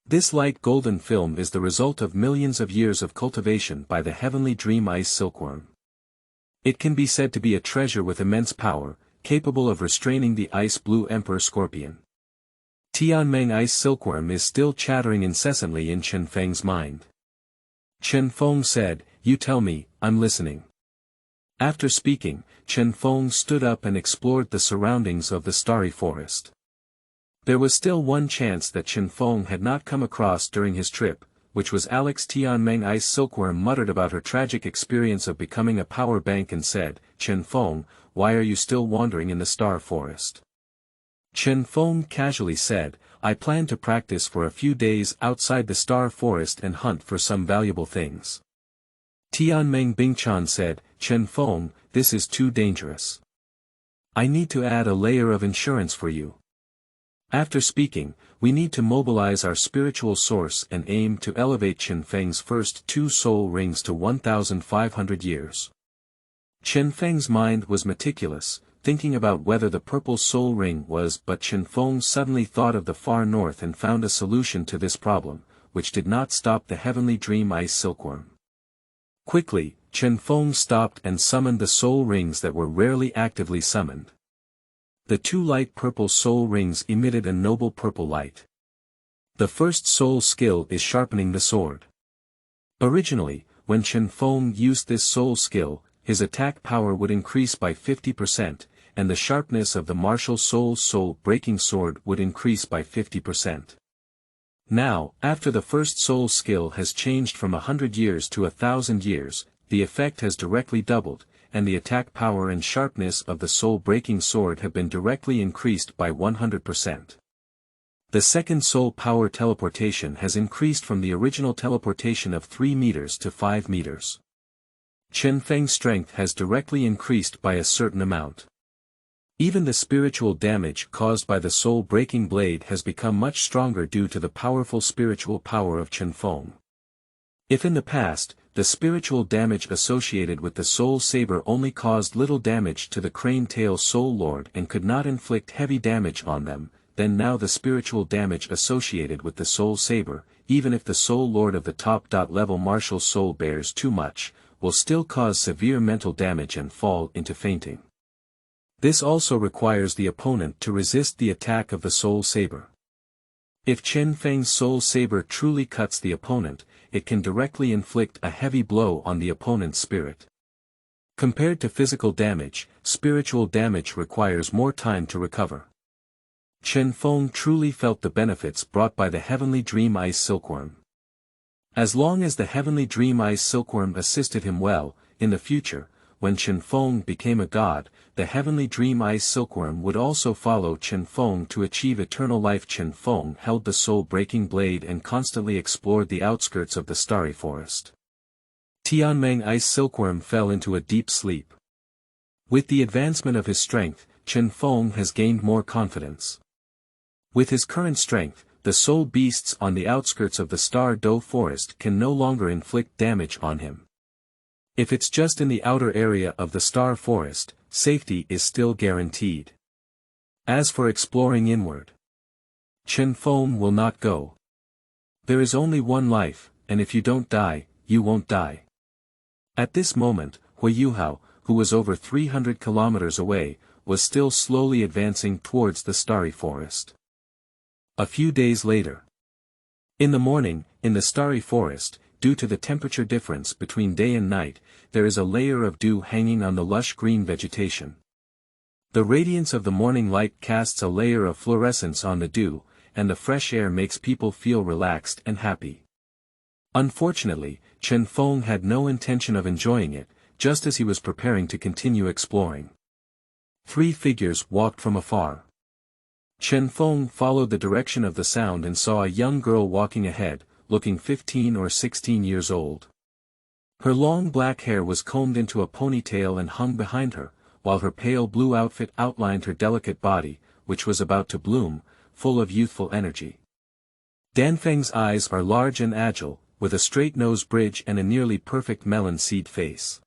This light golden film is the result of millions of years of cultivation by the heavenly dream ice silkworm. It can be said to be a treasure with immense power, capable of restraining the ice blue emperor scorpion. Tianmeng Ice Silkworm is still chattering incessantly in Chen Feng's mind. Chen Feng said, "You tell me, I'm listening." After speaking, Chen Feng stood up and explored the surroundings of the starry forest. There was still one chance that Chen Feng had not come across during his trip, which was Alex. Tianmeng Ice Silkworm muttered about her tragic experience of becoming a power bank and said, "Chen Feng, why are you still wandering in the star forest?" Chen Feng casually said, "I plan to practice for a few days outside the star forest and hunt for some valuable things." Tianmeng Bingchan said, "Chen Feng, this is too dangerous. I need to add a layer of insurance for you." After speaking, we need to mobilize our spiritual source and aim to elevate Chen Feng's first 2 soul rings to 1,500 years. Chen Feng's mind was meticulous, thinking about whether the purple soul ring was, but Chen Feng suddenly thought of the far north and found a solution to this problem, which did not stop the heavenly dream ice silkworm. Quickly, Chen Feng stopped and summoned the soul rings that were rarely actively summoned. The 2 light purple soul rings emitted a noble purple light. The first soul skill is sharpening the sword. Originally, when Chen Feng used this soul skill, his attack power would increase by 50%, and the sharpness of the martial soul-breaking sword would increase by 50%. Now, after the first soul skill has changed from 100 years to 1,000 years, the effect has directly doubled, and the attack power and sharpness of the soul-breaking sword have been directly increased by 100%. The second soul power teleportation has increased from the original teleportation of 3 meters to 5 meters. Chen Feng's strength has directly increased by a certain amount. Even the spiritual damage caused by the soul-breaking blade has become much stronger due to the powerful spiritual power of Chen Feng. If in the past, the spiritual damage associated with the soul saber only caused little damage to the crane-tail soul lord and could not inflict heavy damage on them, then now the spiritual damage associated with the soul saber, even if the soul lord of the top-level martial soul bears too much, will still cause severe mental damage and fall into fainting. This also requires the opponent to resist the attack of the soul saber. If Chen Feng's soul saber truly cuts the opponent, it can directly inflict a heavy blow on the opponent's spirit. Compared to physical damage, spiritual damage requires more time to recover. Chen Feng truly felt the benefits brought by the heavenly dream ice silkworm. As long as the heavenly dream ice silkworm assisted him well, in the future, when Chen Feng became a god, the heavenly dream ice silkworm would also follow Chen Feng to achieve eternal life. Chen Feng held the soul-breaking blade and constantly explored the outskirts of the starry forest. Tianmeng Ice Silkworm fell into a deep sleep. With the advancement of his strength, Chen Feng has gained more confidence. With his current strength, the soul beasts on the outskirts of the Star Do forest can no longer inflict damage on him. If it's just in the outer area of the Star Forest, safety is still guaranteed. As for exploring inward, Chen Feng will not go. There is only one life, and if you don't die, you won't die. At this moment, Hui Yuhao, who was over 300 kilometers away, was still slowly advancing towards the starry forest. A few days later. In the morning, in the starry forest, due to the temperature difference between day and night, there is a layer of dew hanging on the lush green vegetation. The radiance of the morning light casts a layer of fluorescence on the dew, and the fresh air makes people feel relaxed and happy. Unfortunately, Chen Feng had no intention of enjoying it, just as he was preparing to continue exploring. 3 figures walked from afar. Chen Feng followed the direction of the sound and saw a young girl walking ahead, looking 15 or 16 years old. Her long black hair was combed into a ponytail and hung behind her, while her pale blue outfit outlined her delicate body, which was about to bloom, full of youthful energy. Danfeng's eyes are large and agile, with a straight nose bridge and a nearly perfect melon seed face.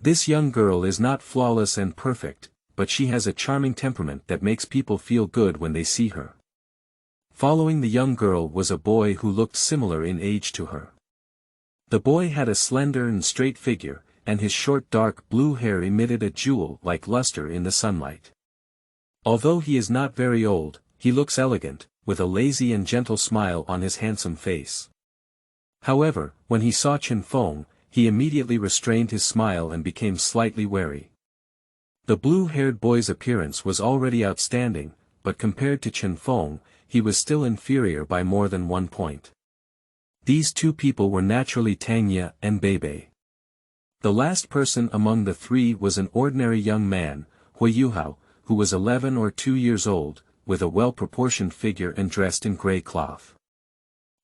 This young girl is not flawless and perfect, but she has a charming temperament that makes people feel good when they see her. Following the young girl was a boy who looked similar in age to her. The boy had a slender and straight figure, and his short dark blue hair emitted a jewel-like luster in the sunlight. Although he is not very old, he looks elegant, with a lazy and gentle smile on his handsome face. However, when he saw Chen Feng, he immediately restrained his smile and became slightly wary. The blue-haired boy's appearance was already outstanding, but compared to Chen Feng, he was still inferior by more than 1 point. These 2 people were naturally Tangye and Beibei. The last person among the 3 was an ordinary young man, Huiyuhao, who was 11 or 2 years old, with a well-proportioned figure and dressed in grey cloth.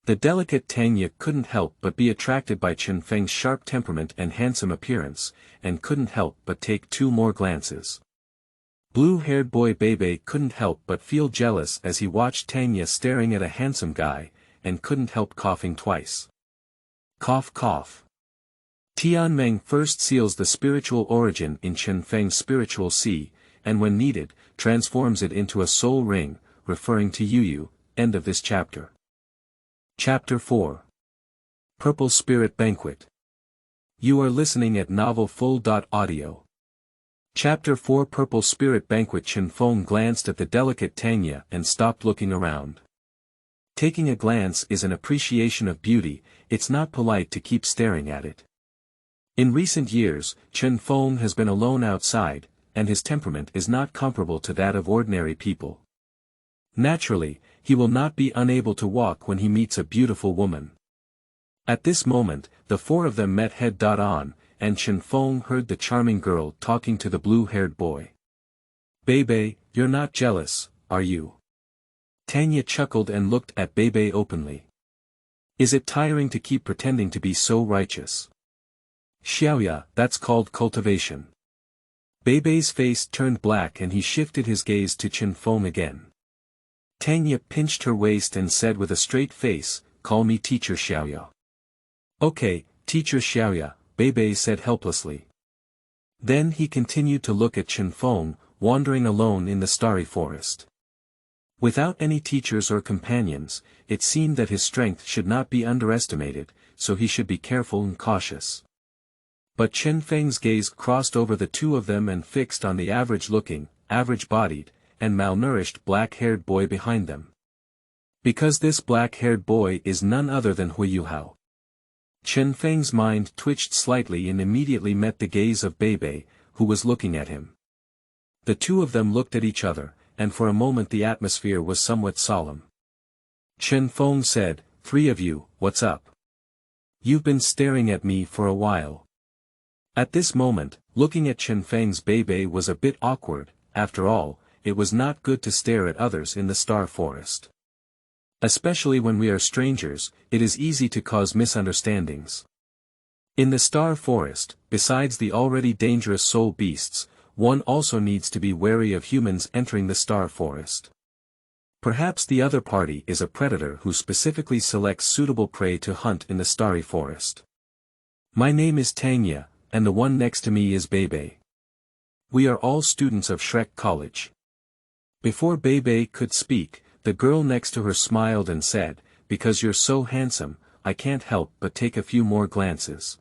The delicate Tangye couldn't help but be attracted by Chen Feng's sharp temperament and handsome appearance, and couldn't help but take 2 more glances. Blue-haired boy Beibei couldn't help but feel jealous as he watched Tangye staring at a handsome guy, and couldn't help coughing twice. Cough cough. Tianmeng first seals the spiritual origin in Chen Feng's spiritual sea, and when needed, transforms it into a soul ring, referring to Yuyu. End of this chapter. Chapter 4. Purple Spirit Banquet. You are listening at novelfull.audio. Chapter 4 Purple Spirit Banquet. Chen Feng glanced at the delicate Tangye and stopped looking around. Taking a glance is an appreciation of beauty, it's not polite to keep staring at it. In recent years, Chen Feng has been alone outside, and his temperament is not comparable to that of ordinary people. Naturally, he will not be unable to walk when he meets a beautiful woman. At this moment, the 4 of them met head-on, and Chen Feng heard the charming girl talking to the blue-haired boy. Beibei, you're not jealous, are you? Tangye chuckled and looked at Beibei openly. Is it tiring to keep pretending to be so righteous? Xiaoya, that's called cultivation. Beibei's face turned black and he shifted his gaze to Chen Feng again. Tangye pinched her waist and said with a straight face, call me Teacher Xiaoya. Okay, Teacher Xiaoya, Beibei said helplessly. Then he continued to look at Chen Feng, wandering alone in the starry forest. Without any teachers or companions, it seemed that his strength should not be underestimated, so he should be careful and cautious. But Chen Feng's gaze crossed over the 2 of them and fixed on the average-looking, average-bodied, and malnourished black-haired boy behind them. Because this black-haired boy is none other than Huiyuhao. Chen Feng's mind twitched slightly and immediately met the gaze of Beibei, who was looking at him. The 2 of them looked at each other, and for a moment the atmosphere was somewhat solemn. Chen Feng said, 3 of you, what's up? You've been staring at me for a while. At this moment, looking at Chen Feng's Beibei was a bit awkward. After all, it was not good to stare at others in the star forest. Especially when we are strangers, it is easy to cause misunderstandings. In the star forest, besides the already dangerous soul beasts, one also needs to be wary of humans entering the star forest. Perhaps the other party is a predator who specifically selects suitable prey to hunt in the starry forest. My name is Tangye, and the one next to me is Beibei. We are all students of Shrek College. Before Beibei could speak, the girl next to her smiled and said, because you're so handsome, I can't help but take a few more glances.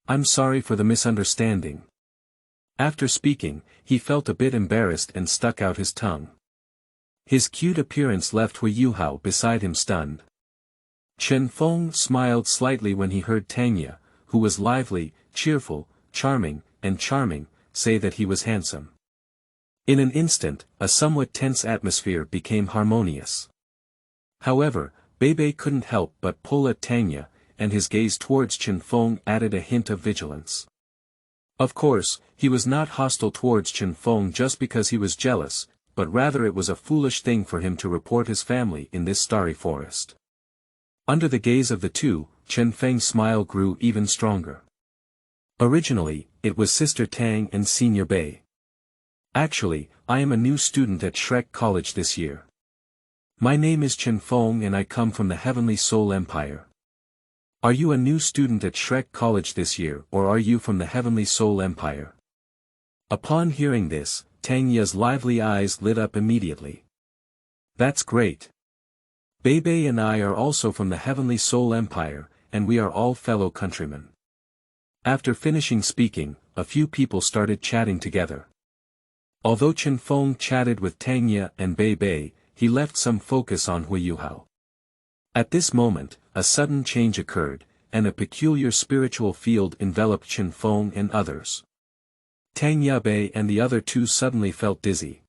I'm sorry for the misunderstanding. After speaking, he felt a bit embarrassed and stuck out his tongue. His cute appearance left Huiyuhao beside him stunned. Chen Feng smiled slightly when he heard Tanya, who was lively, cheerful, charming, say that he was handsome. In an instant, a somewhat tense atmosphere became harmonious. However, Beibei couldn't help but pull at Tanya, and his gaze towards Chen Feng added a hint of vigilance. Of course, he was not hostile towards Chen Feng just because he was jealous, but rather it was a foolish thing for him to report his family in this starry forest. Under the gaze of the two, Chen Feng's smile grew even stronger. Originally, it was Sister Tang and Senior Bei. Actually, I am a new student at Shrek College this year. My name is Chen Feng and I come from the Heavenly Soul Empire. Are you a new student at Shrek College this year or are you from the Heavenly Soul Empire? Upon hearing this, Tanya's lively eyes lit up immediately. That's great. Beibei and I are also from the Heavenly Soul Empire, and we are all fellow countrymen. After finishing speaking, a few people started chatting together. Although Chen Feng chatted with Tanya and Beibei, he left some focus on Hui Yuhao. At this moment, a sudden change occurred, and a peculiar spiritual field enveloped Chen Feng and others. Tanya Bei and the other two suddenly felt dizzy.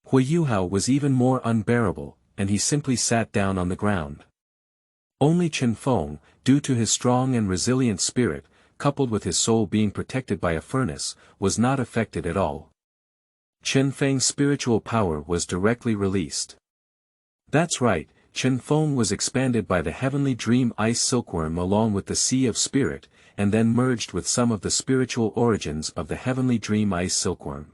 Hui Yuhao was even more unbearable, and he simply sat down on the ground. Only Chen Feng, due to his strong and resilient spirit, coupled with his soul being protected by a furnace, was not affected at all. Chen Feng's spiritual power was directly released. That's right, Chen Feng was expanded by the heavenly dream ice silkworm along with the sea of spirit, and then merged with some of the spiritual origins of the heavenly dream ice silkworm.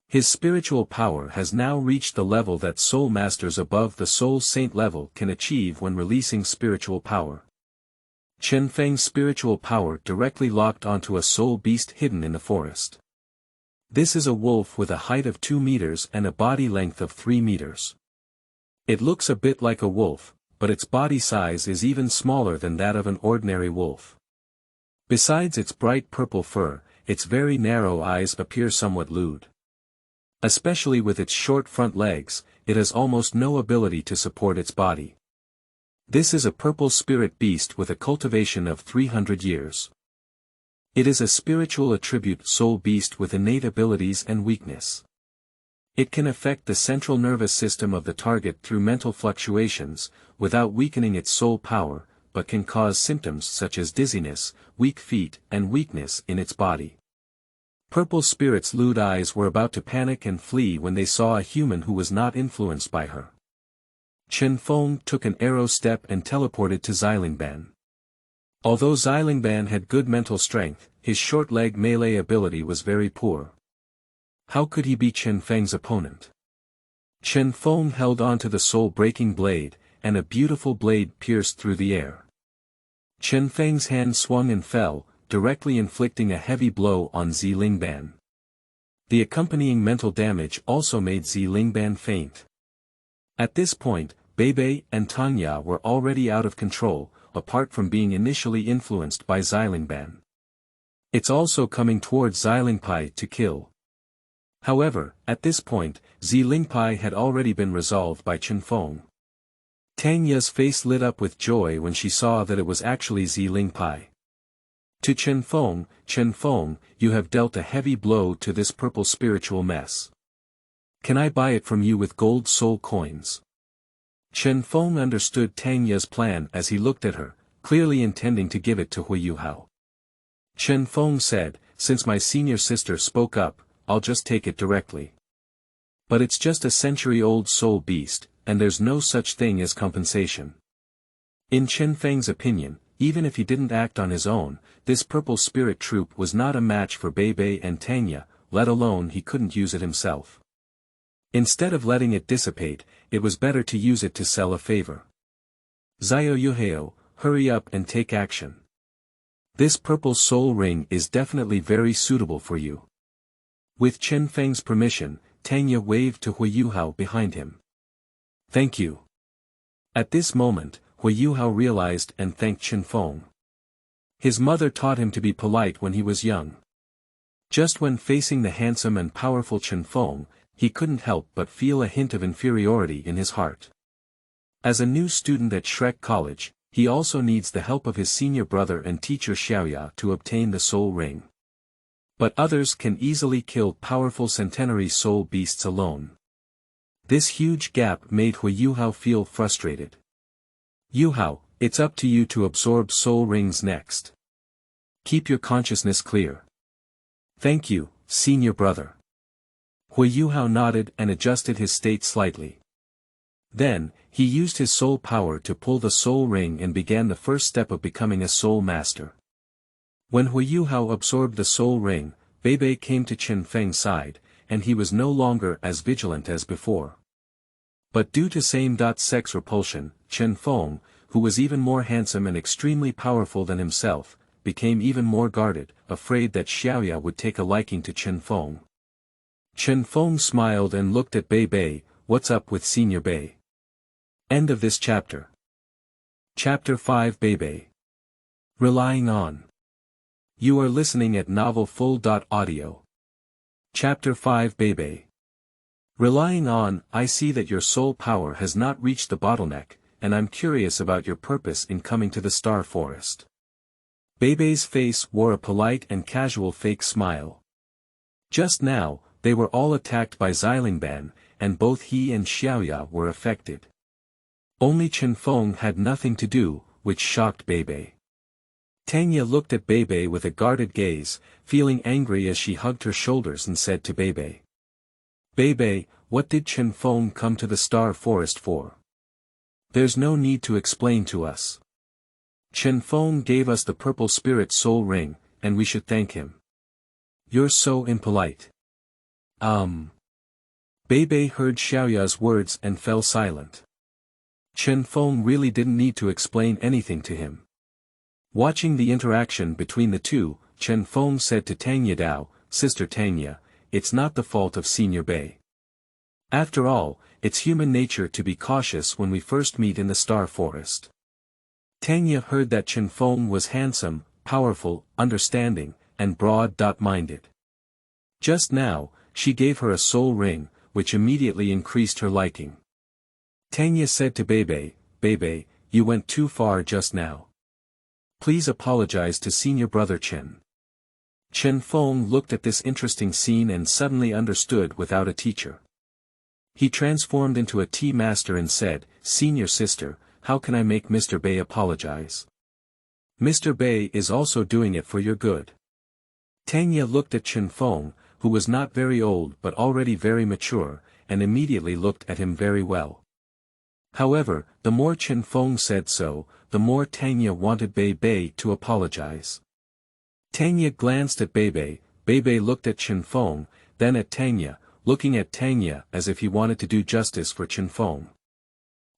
His spiritual power has now reached the level that soul masters above the soul saint level can achieve when releasing spiritual power. Chen Feng's spiritual power directly locked onto a soul beast hidden in the forest. This is a wolf with a height of 2 meters and a body length of 3 meters. It looks a bit like a wolf, but its body size is even smaller than that of an ordinary wolf. Besides its bright purple fur, its very narrow eyes appear somewhat lewd. Especially with its short front legs, it has almost no ability to support its body. This is a purple spirit beast with a cultivation of 300 years. It is a spiritual attribute soul beast with innate abilities and weakness. It can affect the central nervous system of the target through mental fluctuations, without weakening its soul power, but can cause symptoms such as dizziness, weak feet, and weakness in its body. Purple Spirit's lewd eyes were about to panic and flee when they saw a human who was not influenced by her. Chen Feng took an arrow step and teleported to Xilingban. Although Xilingban had good mental strength, his short-leg melee ability was very poor. How could he be Chen Feng's opponent? Chen Feng held on to the soul-breaking blade, and a beautiful blade pierced through the air. Chen Feng's hand swung and fell, directly inflicting a heavy blow on Xilingban. The accompanying mental damage also made Xilingban faint. At this point, Beibei and Tanya were already out of control, apart from being initially influenced by Xilingban. It's also coming towards Xilingpai to kill. However, at this point, Xilingpai had already been resolved by Chen Feng. Tanya's face lit up with joy when she saw that it was actually Xilingpai. To Chen Feng, you have dealt a heavy blow to this purple spiritual mess. Can I buy it from you with gold soul coins? Chen Feng understood Tanya's plan as he looked at her, clearly intending to give it to Hui Yuhao. Chen Feng said, since my senior sister spoke up, I'll just take it directly. But it's just a century-old soul beast, and there's no such thing as compensation. In Chen Feng's opinion, even if he didn't act on his own, this purple spirit troop was not a match for Beibei and Tanya, let alone he couldn't use it himself. Instead of letting it dissipate, it was better to use it to sell a favor. Xiao Yuhao, hurry up and take action. This purple soul ring is definitely very suitable for you. With Chen Feng's permission, Tanya waved to Hui Yuhao behind him. Thank you. At this moment, Hui Yuhao realized and thanked Chen Feng. His mother taught him to be polite when he was young. Just when facing the handsome and powerful Chen Feng, he couldn't help but feel a hint of inferiority in his heart. As a new student at Shrek College, he also needs the help of his senior brother and teacher Xiaoya to obtain the soul ring. But others can easily kill powerful centenary soul beasts alone. This huge gap made Hui Yuhao feel frustrated. Yuhao, it's up to you to absorb soul rings next. Keep your consciousness clear. Thank you, senior brother. Hui Yuhao nodded and adjusted his state slightly. Then, he used his soul power to pull the soul ring and began the first step of becoming a soul master. When Hui Yuhao absorbed the soul ring, Beibei came to Chen Feng's side, and he was no longer as vigilant as before. But due to same-sex repulsion, Chen Feng, who was even more handsome and extremely powerful than himself, became even more guarded, afraid that Xiaoya would take a liking to Chen Feng. Chen Feng smiled and looked at Beibei. What's up with Senior Bei? End of this chapter. Chapter 5 Beibei. Relying on. You are listening at Novel Full.audio. Chapter 5 Beibei. Relying on. I see that your soul power has not reached the bottleneck, and I'm curious about your purpose in coming to the Star Forest. Beibei's face wore a polite and casual fake smile. Just now, they were all attacked by Xilingban, and both he and Xiaoya were affected. Only Chen Feng had nothing to do, which shocked Beibei. Tanya looked at Beibei with a guarded gaze, feeling angry as she hugged her shoulders and said to Beibei. Beibei, what did Chen Feng come to the Star Forest for? There's no need to explain to us. Chen Feng gave us the purple spirit soul ring, and we should thank him. You're so impolite. Beibei heard Xiaoya's words and fell silent. Chen Feng really didn't need to explain anything to him. Watching the interaction between the two, Chen Feng said to Tanya Dao, Sister Tanya, it's not the fault of Senior Bei. After all, it's human nature to be cautious when we first meet in the Star Forest. Tanya heard that Chen Feng was handsome, powerful, understanding, and broad-minded. Just now, she gave her a soul ring, which immediately increased her liking. Tanya said to Beibei, Beibei, you went too far just now. Please apologize to senior brother Chen. Chen Feng looked at this interesting scene and suddenly understood without a teacher. He transformed into a tea master and said, Senior sister, how can I make Mr. Bei apologize? Mr. Bei is also doing it for your good. Tanya looked at Chen Feng, who was not very old but already very mature, and immediately looked at him very well. However, the more Chen Feng said so, the more Tanya wanted Beibei to apologize. Tanya glanced at Beibei, Beibei looked at Chen Feng, then at Tanya, looking at Tanya as if he wanted to do justice for Chen Feng.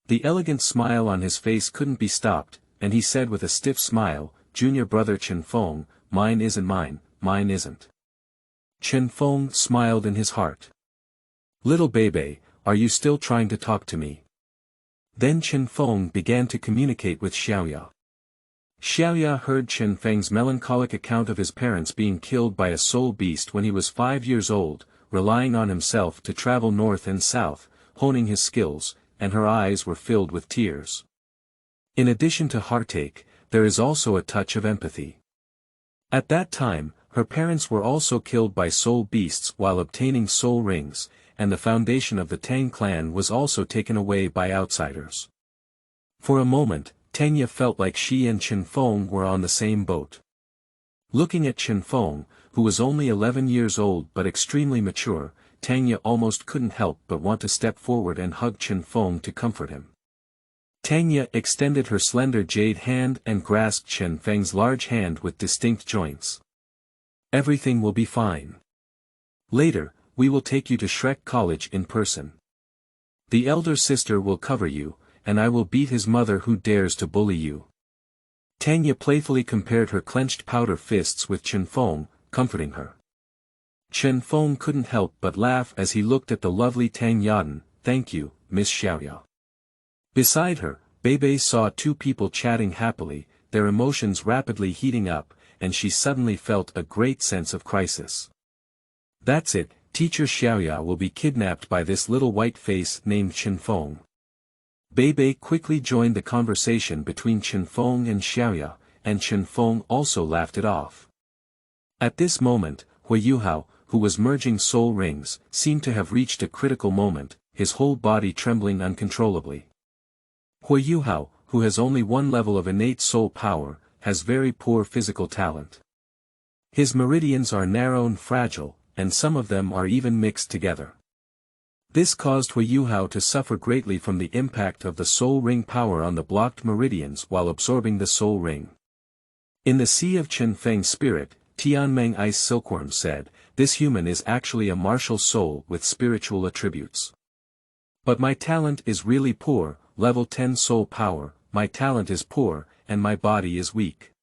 The elegant smile on his face couldn't be stopped, and he said with a stiff smile, Junior brother Chen Feng, mine isn't mine, mine isn't. Chen Feng smiled in his heart. Little Beibei, are you still trying to talk to me? Then Chen Feng began to communicate with Xiaoya. Xiaoya heard Chen Feng's melancholic account of his parents being killed by a soul beast when he was 5 years old, relying on himself to travel north and south, honing his skills, and her eyes were filled with tears. In addition to heartache, there is also a touch of empathy. At that time, her parents were also killed by soul beasts while obtaining soul rings, and the foundation of the Tang clan was also taken away by outsiders. For a moment, Tanya felt like she and Chen Feng were on the same boat. Looking at Chen Feng, who was only 11 years old but extremely mature, Tanya almost couldn't help but want to step forward and hug Chen Feng to comfort him. Tanya extended her slender jade hand and grasped Chen Feng's large hand with distinct joints. Everything will be fine. Later, we will take you to Shrek College in person. The elder sister will cover you, and I will beat his mother who dares to bully you. Tanya playfully compared her clenched powder fists with Chen Feng, comforting her. Chen Feng couldn't help but laugh as he looked at the lovely Tang Yaden. Thank you, Miss Xiaoya. Beside her, Beibei saw two people chatting happily, their emotions rapidly heating up, and she suddenly felt a great sense of crisis. That's it, Teacher Xiaoya will be kidnapped by this little white face named Chen Feng. Beibei quickly joined the conversation between Chen Feng and Xiaoya, and Chen Feng also laughed it off. At this moment, Hui Yuhao, who was merging soul rings, seemed to have reached a critical moment, his whole body trembling uncontrollably. Hui Yuhao, who has only one level of innate soul power, has very poor physical talent. His meridians are narrow and fragile, and some of them are even mixed together. This caused Hui Yuhao to suffer greatly from the impact of the soul ring power on the blocked meridians while absorbing the soul ring. In the Sea of Chen Feng's spirit, Tianmeng Ice Silkworm said, "This human is actually a martial soul with spiritual attributes. But my talent is really poor, level 10 soul power, my talent is poor, and my body is weak.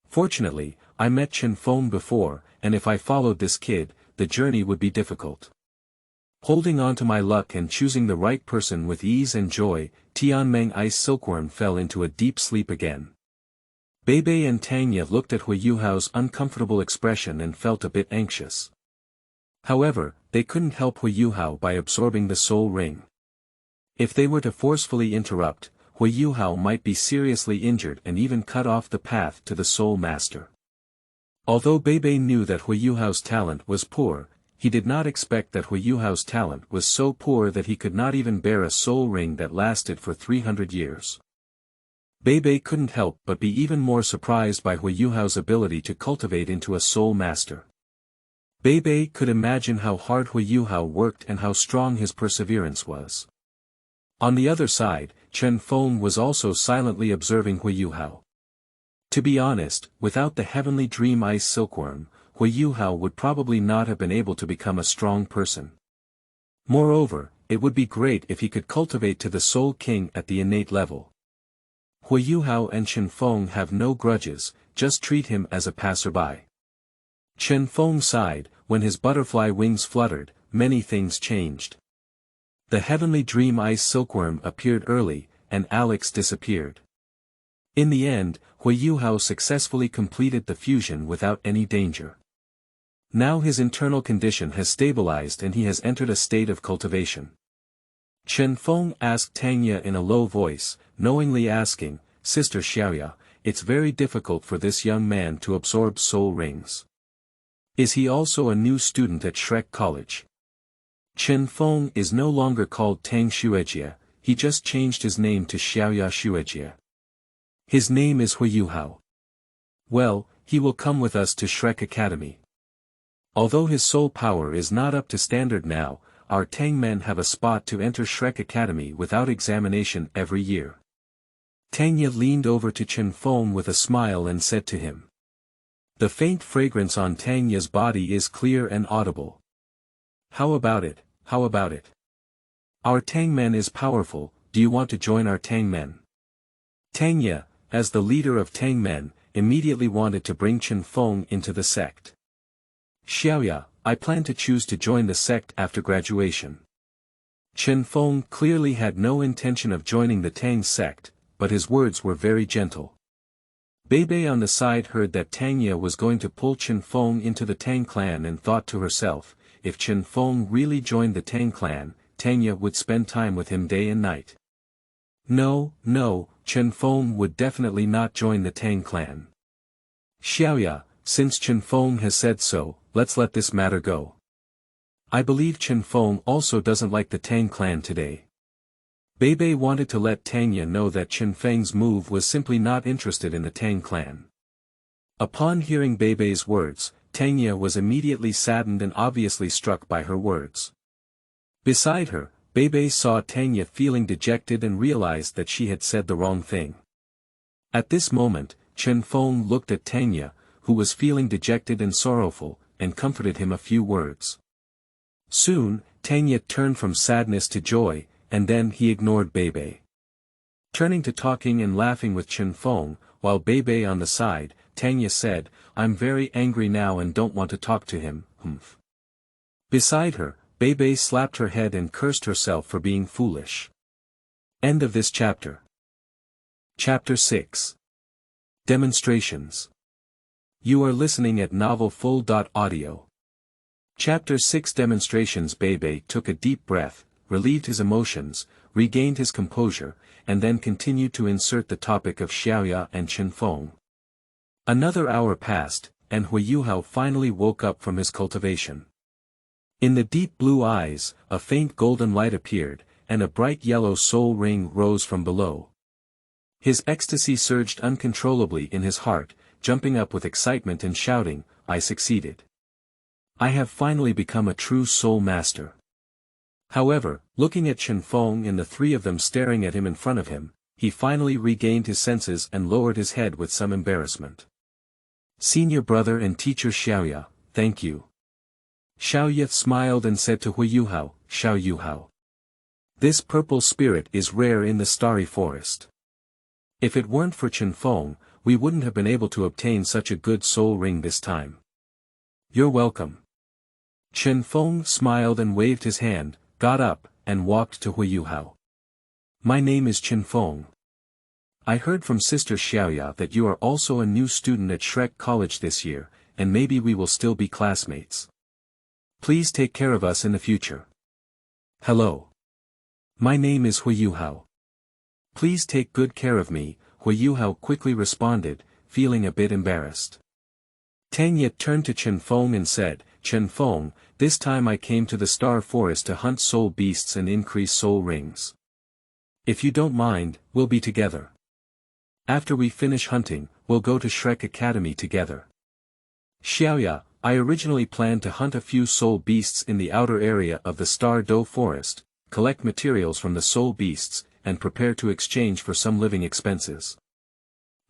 Fortunately, I met Chen Feng before, and if I followed this kid, the journey would be difficult." Holding on to my luck and choosing the right person with ease and joy, Tianmeng Ice Silkworm fell into a deep sleep again. Beibei and Tanya looked at Hui Yuhao's uncomfortable expression and felt a bit anxious. However, they couldn't help Hui Yuhao by absorbing the soul ring. If they were to forcefully interrupt, Hui Yuhao might be seriously injured and even cut off the path to the soul master. Although Beibei knew that Hui Yuhao's talent was poor, he did not expect that Hui Yuhao's talent was so poor that he could not even bear a soul ring that lasted for 300 years. Beibei couldn't help but be even more surprised by Hui Yuhao's ability to cultivate into a soul master. Beibei could imagine how hard Hui Yuhao worked and how strong his perseverance was. On the other side, Chen Feng was also silently observing Hui Yuhao. To be honest, without the heavenly dream ice silkworm, Hui Yuhao would probably not have been able to become a strong person. Moreover, it would be great if he could cultivate to the Soul King at the innate level. Hui Yuhao and Chen Feng have no grudges, just treat him as a passerby. Chen Feng sighed, when his butterfly wings fluttered, many things changed. The heavenly dream ice silkworm appeared early, and Alex disappeared. In the end, Hui Yuhao successfully completed the fusion without any danger. Now his internal condition has stabilized and he has entered a state of cultivation. Chen Feng asked Tanya in a low voice, knowingly asking, "Sister Xiaoya, it's very difficult for this young man to absorb soul rings. Is he also a new student at Shrek College?" Chen Feng is no longer called Tang Xuejie, he just changed his name to Xiaoya Xuejie. His name is Hui Yuhao. Well, he will come with us to Shrek Academy. Although his soul power is not up to standard now, our Tangmen have a spot to enter Shrek Academy without examination every year. Tanya leaned over to Chen Feng with a smile and said to him. The faint fragrance on Tanya's body is clear and audible. How about it, how about it? Our Tangmen is powerful, do you want to join our Tangmen? Tanya, as the leader of Tangmen, immediately wanted to bring Chen Feng into the sect. Xiaoya, I plan to choose to join the sect after graduation. Chen Feng clearly had no intention of joining the Tang sect, but his words were very gentle. Beibei on the side heard that Tanya was going to pull Chen Feng into the Tang clan and thought to herself, if Chen Feng really joined the Tang clan, Tanya would spend time with him day and night. No, Chen Feng would definitely not join the Tang clan. Xiaoya, since Chen Feng has said so, let's let this matter go. I believe Chen Feng also doesn't like the Tang clan today. Beibei wanted to let Tanya know that Chen Feng's move was simply not interested in the Tang clan. Upon hearing Beibei's words, Tanya was immediately saddened and obviously struck by her words. Beside her, Beibei saw Tanya feeling dejected and realized that she had said the wrong thing. At this moment, Chen Feng looked at Tanya, who was feeling dejected and sorrowful, and comforted him a few words. Soon, Tanya turned from sadness to joy, and then he ignored Beibei. Turning to talking and laughing with Chen Feng, while Beibei on the side, Tanya said, I'm very angry now and don't want to talk to him, humph. Beside her, Beibei slapped her head and cursed herself for being foolish. End of this chapter. Chapter 6. Demonstrations. You are listening at novelfull.audio. Chapter 6 Demonstrations. Beibei took a deep breath, relieved his emotions, regained his composure, and then continued to insert the topic of Xiaoya and Chen Feng. Another hour passed, and Hui Yuhao finally woke up from his cultivation. In the deep blue eyes, a faint golden light appeared, and a bright yellow soul ring rose from below. His ecstasy surged uncontrollably in his heart, jumping up with excitement and shouting, "I succeeded! I have finally become a true soul master." However, looking at Chen Feng and the three of them staring at him in front of him, he finally regained his senses and lowered his head with some embarrassment. "Senior brother and teacher Xiaoya, thank you." Xiaoya smiled and said to Hui Yuhao, "Xiao Yuhao. This purple spirit is rare in the starry forest. If it weren't for Chen Feng, we wouldn't have been able to obtain such a good soul ring this time." "You're welcome." Chen Feng smiled and waved his hand, got up, and walked to Hui Yuhao. "My name is Chen Feng. I heard from Sister Xiaoya that you are also a new student at Shrek College this year, and maybe we will still be classmates. Please take care of us in the future." "Hello. My name is Hui Yuhao. Please take good care of me," Hui Yuhao quickly responded, feeling a bit embarrassed. Tang Ye turned to Chen Feng and said, "Chen Feng, this time I came to the Star Forest to hunt soul beasts and increase soul rings. If you don't mind, we'll be together. After we finish hunting, we'll go to Shrek Academy together." "Xiaoya, I originally planned to hunt a few soul beasts in the outer area of the Star Do Forest, collect materials from the soul beasts, and prepare to exchange for some living expenses.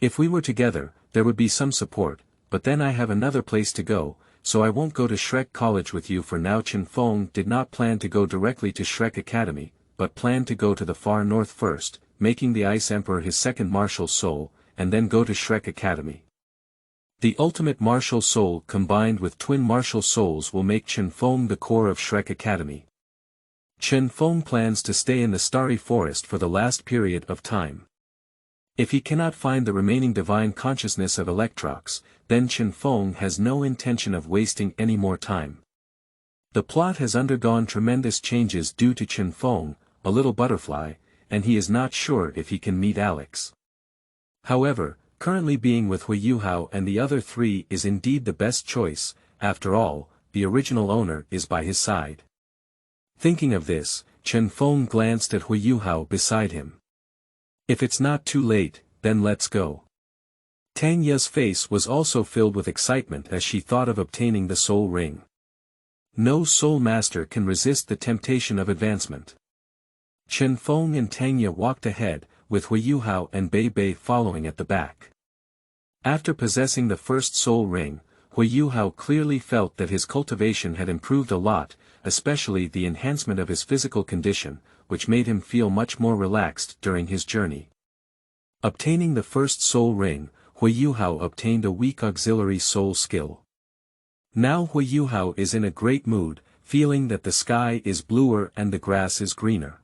If we were together, there would be some support, but then I have another place to go, so I won't go to Shrek College with you for now." Chen Feng did not plan to go directly to Shrek Academy, but planned to go to the far north first, making the Ice Emperor his second martial soul, and then go to Shrek Academy. The ultimate martial soul combined with twin martial souls will make Chen Feng the core of Shrek Academy. Chen Feng plans to stay in the Starry Forest for the last period of time. If he cannot find the remaining divine consciousness of Electrox, then Chen Feng has no intention of wasting any more time. The plot has undergone tremendous changes due to Chen Feng, a little butterfly, and he is not sure if he can meet Alex. However, currently being with Hui Yuhao and the other three is indeed the best choice. After all, the original owner is by his side. Thinking of this, Chen Feng glanced at Hui Yuhao beside him. "If it's not too late, then let's go." Tang Ye's face was also filled with excitement as she thought of obtaining the soul ring. No soul master can resist the temptation of advancement. Chen Feng and Tang Ye walked ahead, with Hui Yuhao and Beibei following at the back. After possessing the first soul ring, Hui Yuhao clearly felt that his cultivation had improved a lot, especially the enhancement of his physical condition, which made him feel much more relaxed during his journey. Obtaining the first soul ring, Hui Yuhao obtained a weak auxiliary soul skill. Now Hui Yuhao is in a great mood, feeling that the sky is bluer and the grass is greener.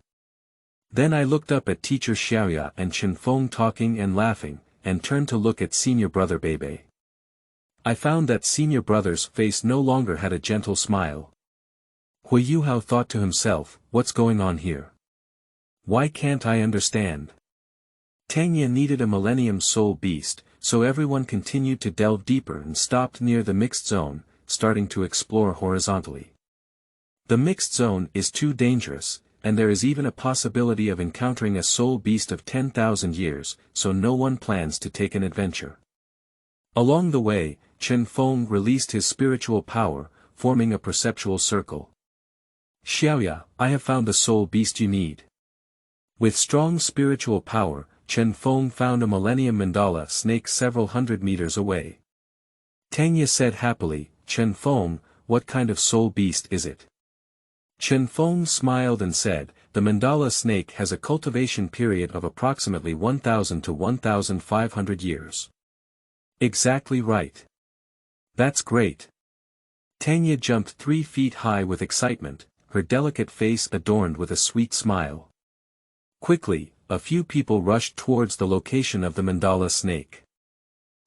Then I looked up at teacher Xiaoya and Chen Feng talking and laughing, and turned to look at senior brother Beibei. I found that senior brother's face no longer had a gentle smile. Hui Yuhao thought to himself, "What's going on here? Why can't I understand?" Tang Ye needed a Millennium Soul Beast, so everyone continued to delve deeper and stopped near the mixed zone, starting to explore horizontally. The mixed zone is too dangerous, and there is even a possibility of encountering a soul beast of 10,000 years, so no one plans to take an adventure. Along the way, Chen Feng released his spiritual power, forming a perceptual circle. "Xiaoya, I have found the soul beast you need." With strong spiritual power, Chen Feng found a Millennium Mandala snake several hundred meters away. Tang Ye said happily, "Chen Feng, what kind of soul beast is it?" Chen Feng smiled and said, "The Mandala snake has a cultivation period of approximately 1,000 to 1,500 years. "Exactly right. That's great." Tang Ye jumped 3 feet high with excitement, her delicate face adorned with a sweet smile. Quickly, a few people rushed towards the location of the Mandala snake.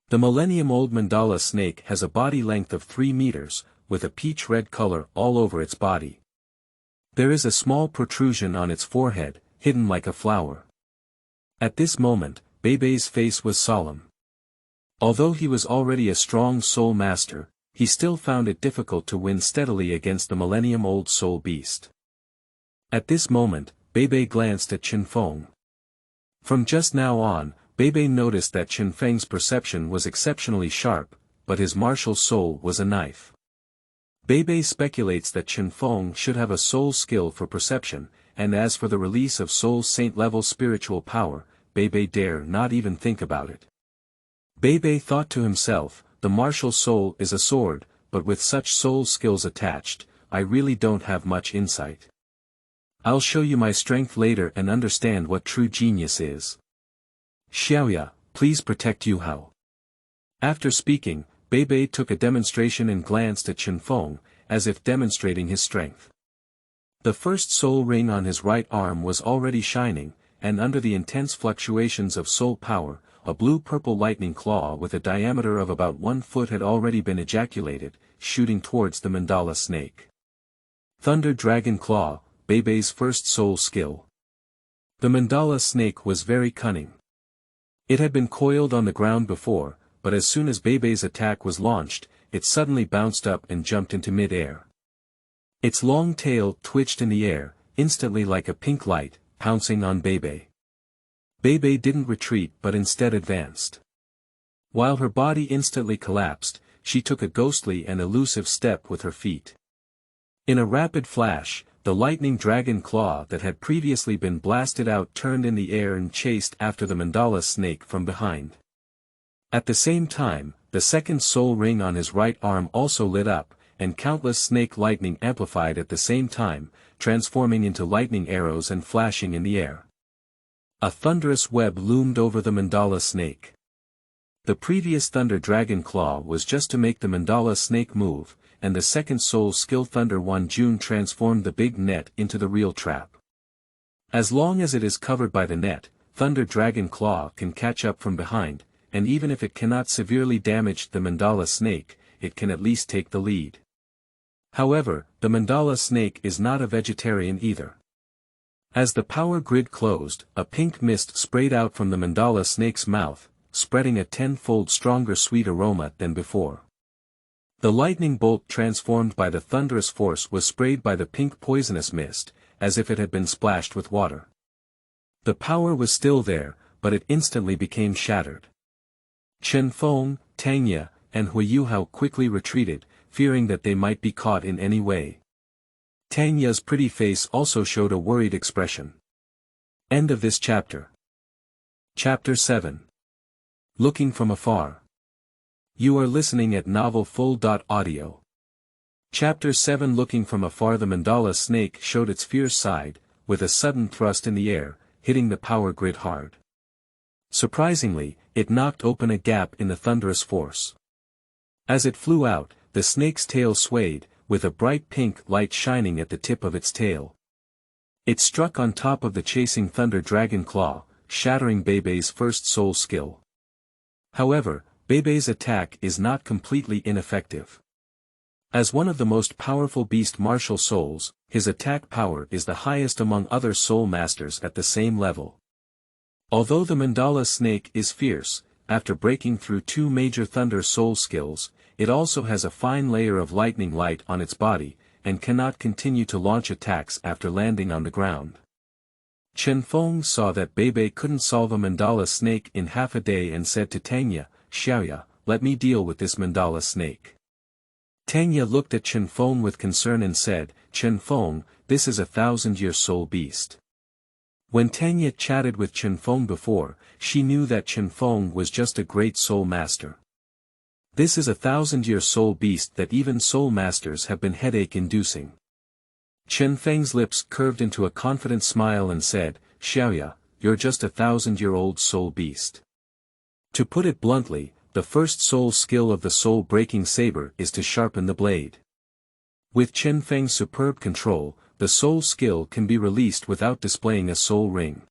The millennium-old Mandala snake has a body length of 3 meters, with a peach-red color all over its body. There is a small protrusion on its forehead, hidden like a flower. At this moment, Beibei's face was solemn. Although he was already a strong soul master, he still found it difficult to win steadily against the millennium-old soul beast. At this moment, Beibei glanced at Chen Feng. From just now on, Beibei noticed that Chen Feng's perception was exceptionally sharp, but his martial soul was a knife. Beibei speculates that Chen Feng should have a soul skill for perception, and as for the release of soul saint-level spiritual power, Beibei dare not even think about it. Beibei thought to himself, the martial soul is a sword, but with such soul skills attached, I really don't have much insight. I'll show you my strength later and understand what true genius is. Xiaoya, please protect Yu Hao. After speaking, Beibei took a demonstration and glanced at Chen Feng, as if demonstrating his strength. The first soul ring on his right arm was already shining, and under the intense fluctuations of soul power, a blue-purple lightning claw with a diameter of about 1 foot had already been ejaculated, shooting towards the mandala snake. Thunder Dragon Claw, Beibei's first soul skill. The mandala snake was very cunning. It had been coiled on the ground before, but as soon as Beibei's attack was launched, it suddenly bounced up and jumped into mid-air. Its long tail twitched in the air, instantly like a pink light, pouncing on Beibei. Beibei didn't retreat but instead advanced. While her body instantly collapsed, she took a ghostly and elusive step with her feet. In a rapid flash, the lightning dragon claw that had previously been blasted out turned in the air and chased after the mandala snake from behind. At the same time, the second soul ring on his right arm also lit up, and countless snake lightning amplified at the same time, transforming into lightning arrows and flashing in the air. A thunderous web loomed over the mandala snake. The previous Thunder Dragon Claw was just to make the mandala snake move, and the second soul skill Thunder June transformed the big net into the real trap. As long as it is covered by the net, Thunder Dragon Claw can catch up from behind, and even if it cannot severely damage the mandala snake, it can at least take the lead. However, the mandala snake is not a vegetarian either. As the power grid closed, a pink mist sprayed out from the mandala snake's mouth, spreading a 10-fold stronger sweet aroma than before. The lightning bolt transformed by the thunderous force was sprayed by the pink poisonous mist, as if it had been splashed with water. The power was still there, but it instantly became shattered. Chen Feng, Tangye, and Hu Hao quickly retreated, fearing that they might be caught in any way. Tangye's pretty face also showed a worried expression. End of this chapter. Chapter 7. Looking from afar. You are listening at novelfull.audio. Chapter 7. Looking from afar. The mandala snake showed its fierce side, with a sudden thrust in the air, hitting the power grid hard. Surprisingly, it knocked open a gap in the thunderous force. As it flew out, the snake's tail swayed, with a bright pink light shining at the tip of its tail. It struck on top of the chasing Thunder Dragon Claw, shattering Beibei's first soul skill. However, Beibei's attack is not completely ineffective. As one of the most powerful beast martial souls, his attack power is the highest among other soul masters at the same level. Although the mandala snake is fierce, after breaking through 2 major thunder soul skills, it also has a fine layer of lightning light on its body, and cannot continue to launch attacks after landing on the ground. Chen Feng saw that Beibei couldn't solve a mandala snake in half a day and said to Tangye, Xiaoya, let me deal with this mandala snake. Tangye looked at Chen Feng with concern and said, Chen Feng, this is a 1,000-year soul beast. When Tangye chatted with Chen Feng before, she knew that Chen Feng was just a great soul master. This is a 1,000-year soul beast that even soul masters have been headache-inducing. Chen Feng's lips curved into a confident smile and said, Xiaoya, you're just a 1,000-year-old soul beast. To put it bluntly, the first soul skill of the soul-breaking saber is to sharpen the blade. With Chen Feng's superb control, the soul skill can be released without displaying a soul ring.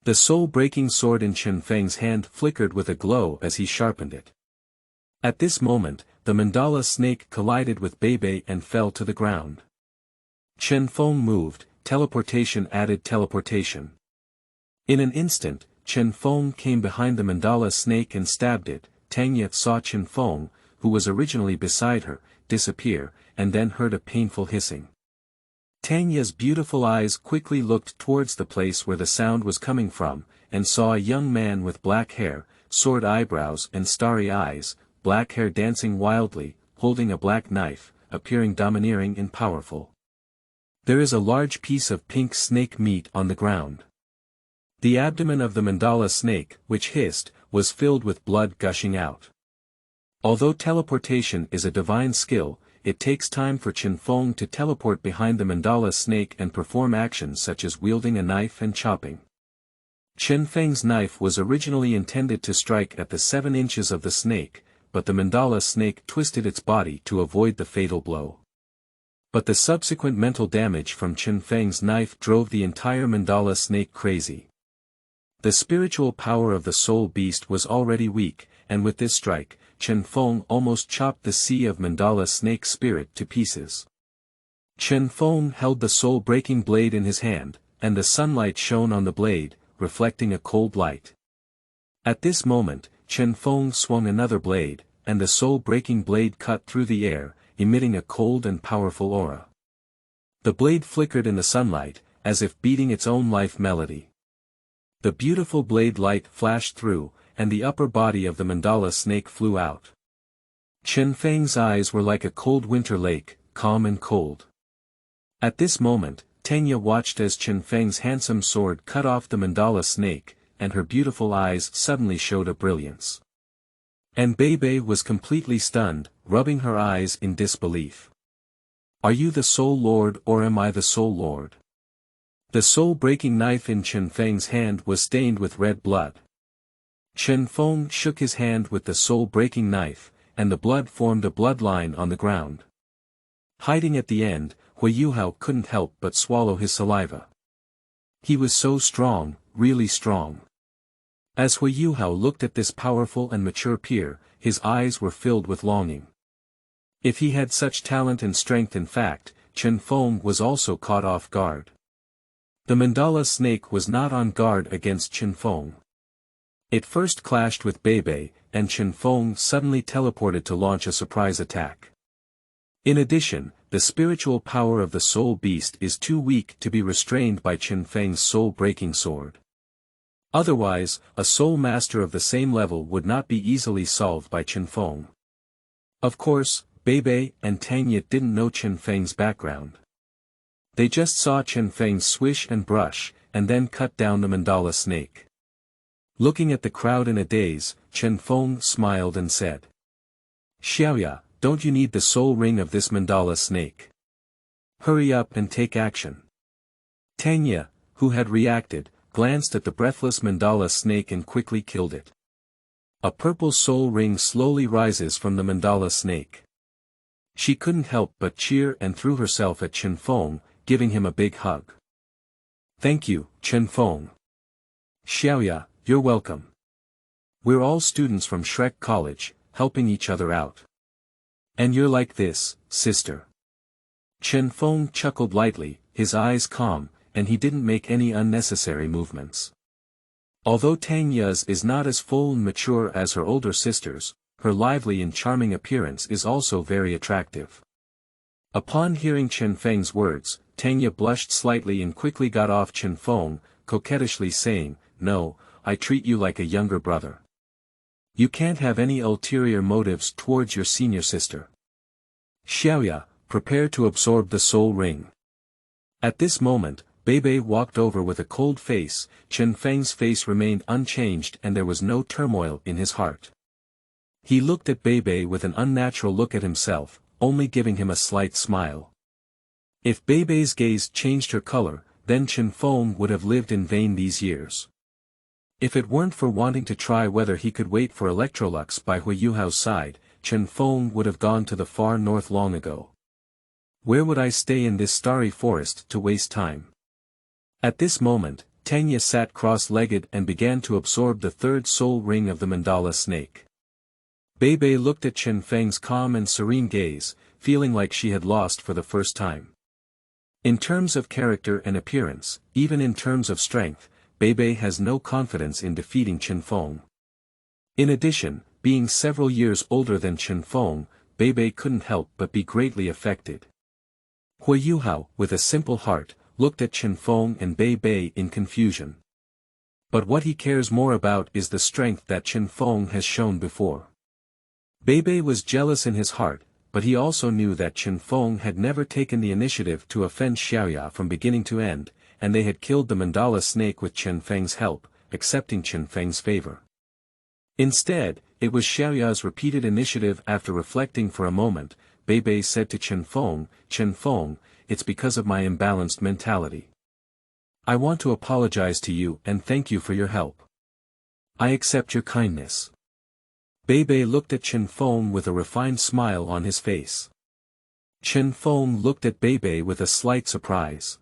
The soul-breaking sword in Chen Feng's hand flickered with a glow as he sharpened it. At this moment, the mandala snake collided with Beibei and fell to the ground. Chen Feng moved, teleportation added teleportation. In an instant, Chen Feng came behind the mandala snake and stabbed it. Tanya saw Chen Feng, who was originally beside her, disappear, and then heard a painful hissing. Tanya's beautiful eyes quickly looked towards the place where the sound was coming from, and saw a young man with black hair, sword eyebrows and starry eyes, black hair dancing wildly, holding a black knife, appearing domineering and powerful. There is a large piece of pink snake meat on the ground. The abdomen of the mandala snake, which hissed, was filled with blood gushing out. Although teleportation is a divine skill, it takes time for Chen Feng to teleport behind the mandala snake and perform actions such as wielding a knife and chopping. Chen Feng's knife was originally intended to strike at the 7 inches of the snake, but the mandala snake twisted its body to avoid the fatal blow. But the subsequent mental damage from Chen Feng's knife drove the entire mandala snake crazy. The spiritual power of the soul beast was already weak, and with this strike, Chen Feng almost chopped the sea of mandala snake spirit to pieces. Chen Feng held the soul-breaking blade in his hand, and the sunlight shone on the blade, reflecting a cold light. At this moment, Chen Feng swung another blade, and the soul-breaking blade cut through the air, emitting a cold and powerful aura. The blade flickered in the sunlight, as if beating its own life melody. The beautiful blade light flashed through, and the upper body of the mandala snake flew out. Chen Feng's eyes were like a cold winter lake, calm and cold. At this moment, Tanya watched as Chen Feng's handsome sword cut off the mandala snake, and her beautiful eyes suddenly showed a brilliance. And Beibei was completely stunned, rubbing her eyes in disbelief. "Are you the Soul Lord or am I the Soul Lord?" The soul-breaking knife in Chen Feng's hand was stained with red blood. Chen Feng shook his hand with the soul-breaking knife, and the blood formed a bloodline on the ground. Hiding at the end, Hui Yuhao couldn't help but swallow his saliva. He was so strong, really strong. As Hui Yuhao looked at this powerful and mature peer, his eyes were filled with longing. If he had such talent and strength, in fact, Chen Feng was also caught off guard. The mandala snake was not on guard against Chen Feng. It first clashed with Beibei, and Chen Feng suddenly teleported to launch a surprise attack. In addition, the spiritual power of the soul beast is too weak to be restrained by Chen Feng's soul-breaking sword. Otherwise, a soul master of the same level would not be easily solved by Chen Feng. Of course, Beibei and Tanya didn't know Chen Feng's background. They just saw Chen Feng swish and brush, and then cut down the mandala snake. Looking at the crowd in a daze, Chen Feng smiled and said, "Xiaoya, don't you need the soul ring of this mandala snake? Hurry up and take action." Tanya, who had reacted, glanced at the breathless mandala snake and quickly killed it. A purple soul ring slowly rises from the mandala snake. She couldn't help but cheer and threw herself at Chen Feng, giving him a big hug. "Thank you, Chen Feng. Xiaoya, you're welcome. We're all students from Shrek College, helping each other out. And you're like this, sister." Chen Feng chuckled lightly, his eyes calm, and he didn't make any unnecessary movements. Although Tanya's is not as full and mature as her older sisters, her lively and charming appearance is also very attractive. Upon hearing Chen Feng's words, Tanya blushed slightly and quickly got off Chen Feng, coquettishly saying, "No, I treat you like a younger brother. You can't have any ulterior motives towards your senior sister. Xiaoya, prepare to absorb the soul ring." At this moment, Beibei walked over with a cold face. Chen Feng's face remained unchanged and there was no turmoil in his heart. He looked at Beibei with an unnatural look at himself, only giving him a slight smile. If Beibei's gaze changed her color, then Chen Feng would have lived in vain these years. If it weren't for wanting to try whether he could wait for Electrolux by Hui Yuhao's side, Chen Feng would have gone to the far north long ago. Where would I stay in this starry forest to waste time? At this moment, Tanya sat cross-legged and began to absorb the third soul ring of the mandala snake. Beibei looked at Chen Feng's calm and serene gaze, feeling like she had lost for the first time. In terms of character and appearance, even in terms of strength, Beibei has no confidence in defeating Chen Feng. In addition, being several years older than Chen Feng, Beibei couldn't help but be greatly affected. Hui Yuhao, with a simple heart, looked at Chen Feng and Beibei in confusion. But what he cares more about is the strength that Chen Feng has shown before. Beibei was jealous in his heart, but he also knew that Chen Feng had never taken the initiative to offend Xiaoya from beginning to end, and they had killed the mandala snake with Chen Feng's help, accepting Chen Feng's favor. Instead, it was Xiaoya's repeated initiative. After reflecting for a moment, Beibei said to Chen Feng, it's because of my imbalanced mentality. I want to apologize to you and thank you for your help. I accept your kindness. Beibei looked at Chen Feng with a refined smile on his face. Chen Feng looked at Beibei with a slight surprise.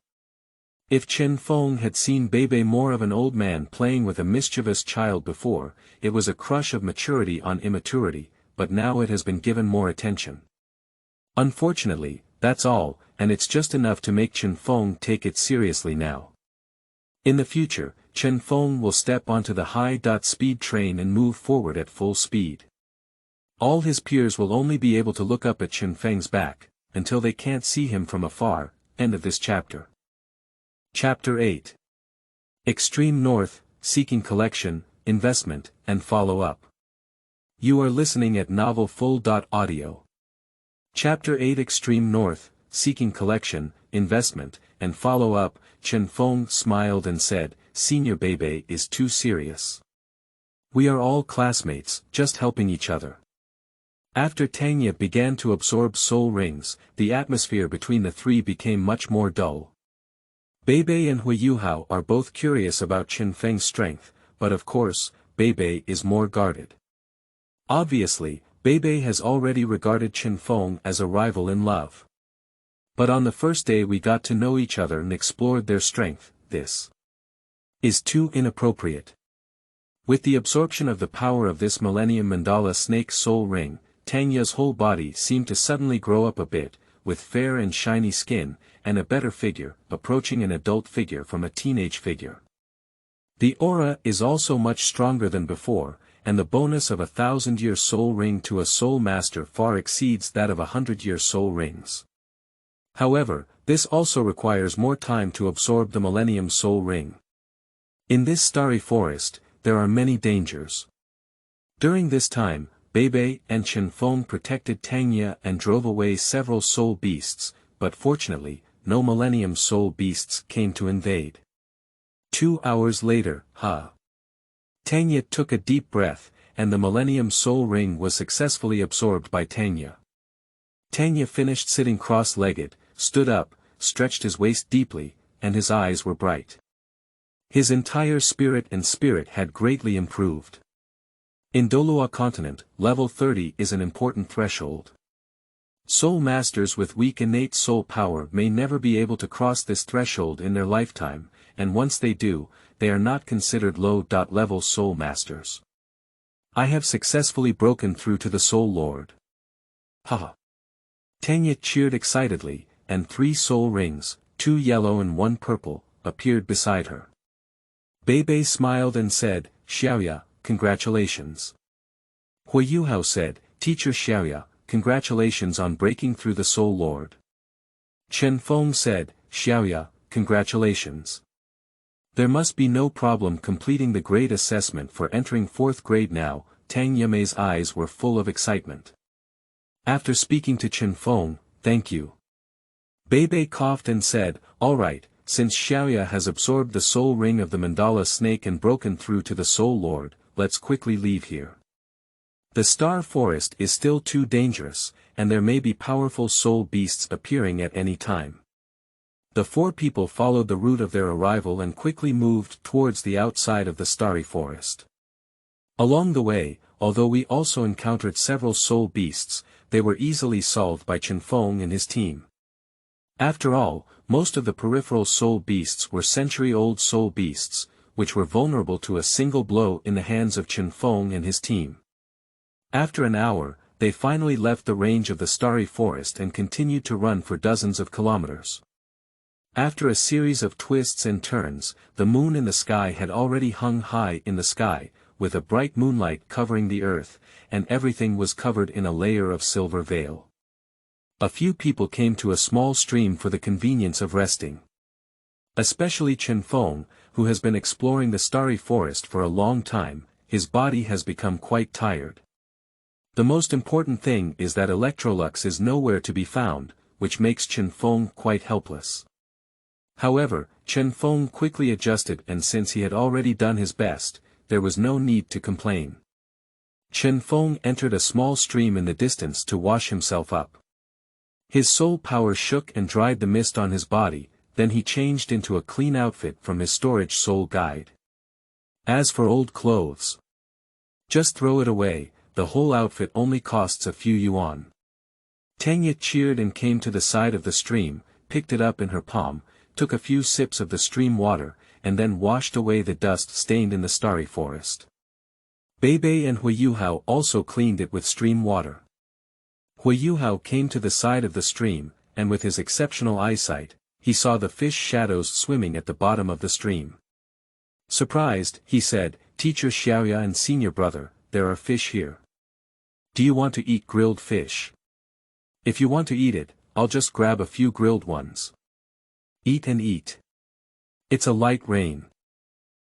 If Chen Feng had seen Beibei more of an old man playing with a mischievous child before, it was a crush of maturity on immaturity, but now it has been given more attention. Unfortunately, that's all, and it's just enough to make Chen Feng take it seriously now. In the future, Chen Feng will step onto the high-speed train and move forward at full speed. All his peers will only be able to look up at Chen Feng's back, until they can't see him from afar. End of this chapter. Chapter 8. Extreme North, Seeking Collection, Investment, and Follow-up. You are listening at novelfull.audio. Chapter 8 Extreme North, Seeking Collection, Investment, and Follow-up. Chen Feng smiled and said, Senior Beibei is too serious. We are all classmates, just helping each other. After Tangye began to absorb soul rings, the atmosphere between the three became much more dull. Beibei and Hui Yuhao are both curious about Chen Feng's strength, but of course, Beibei is more guarded. Obviously, Beibei has already regarded Chen Feng as a rival in love. But on the first day we got to know each other and explored their strength. This is too inappropriate. With the absorption of the power of this Millennium Mandala Snake Soul Ring, Tangye's whole body seemed to suddenly grow up a bit, with fair and shiny skin, and a better figure, approaching an adult figure from a teenage figure. The aura is also much stronger than before, and the bonus of 1,000-year soul ring to a soul master far exceeds that of 100-year soul rings. However, this also requires more time to absorb the Millennium Soul Ring. In this starry forest, there are many dangers. During this time, Beibei and Chen Feng protected Tangye and drove away several soul beasts, but fortunately, no Millennium Soul beasts came to invade. 2 hours later, Tangye took a deep breath, and the Millennium Soul Ring was successfully absorbed by Tangye. Tangye finished sitting cross-legged, stood up, stretched his waist deeply, and his eyes were bright. His entire spirit had greatly improved. In Douluo continent, level 30 is an important threshold. Soul masters with weak innate soul power may never be able to cross this threshold in their lifetime, and once they do, they are not considered low-level soul masters. I have successfully broken through to the Soul Lord. Tangye cheered excitedly, and 3 soul rings, 2 yellow and 1 purple, appeared beside her. Beibei smiled and said, Xiaoya, congratulations. Hui Yuhao said, Teacher Xiaoya, congratulations on breaking through the Soul Lord. Chen Feng said, Xiaoya, congratulations. There must be no problem completing the grade assessment for entering 4th grade now. Tangye Mei's eyes were full of excitement. After speaking to Chen Feng, thank you. Beibei coughed and said, all right, since Xiaoya has absorbed the soul ring of the mandala snake and broken through to the Soul Lord, let's quickly leave here. The star forest is still too dangerous, and there may be powerful soul beasts appearing at any time. The 4 people followed the route of their arrival and quickly moved towards the outside of the starry forest. Along the way, although we also encountered several soul beasts, they were easily solved by Chen Feng and his team. After all, most of the peripheral soul beasts were century-old soul beasts, which were vulnerable to a single blow in the hands of Chen Feng and his team. After an hour, they finally left the range of the starry forest and continued to run for dozens of kilometers. After a series of twists and turns, the moon in the sky had already hung high in the sky, with a bright moonlight covering the earth, and everything was covered in a layer of silver veil. A few people came to a small stream for the convenience of resting. Especially Chen Feng, who has been exploring the starry forest for a long time, his body has become quite tired. The most important thing is that Electrolux is nowhere to be found, which makes Chen Feng quite helpless. However, Chen Feng quickly adjusted, and since he had already done his best, there was no need to complain. Chen Feng entered a small stream in the distance to wash himself up. His soul power shook and dried the mist on his body, then he changed into a clean outfit from his storage soul guide. As for old clothes, just throw it away, the whole outfit only costs a few yuan. Tanya cheered and came to the side of the stream, picked it up in her palm, took a few sips of the stream water, and then washed away the dust stained in the starry forest. Beibei and Huiyuhao also cleaned it with stream water. Huiyuhao came to the side of the stream, and with his exceptional eyesight, he saw the fish shadows swimming at the bottom of the stream. Surprised, he said, "Teacher Xiaoya and senior brother, there are fish here. Do you want to eat grilled fish? If you want to eat it, I'll just grab a few grilled ones. Eat and eat. It's a light rain."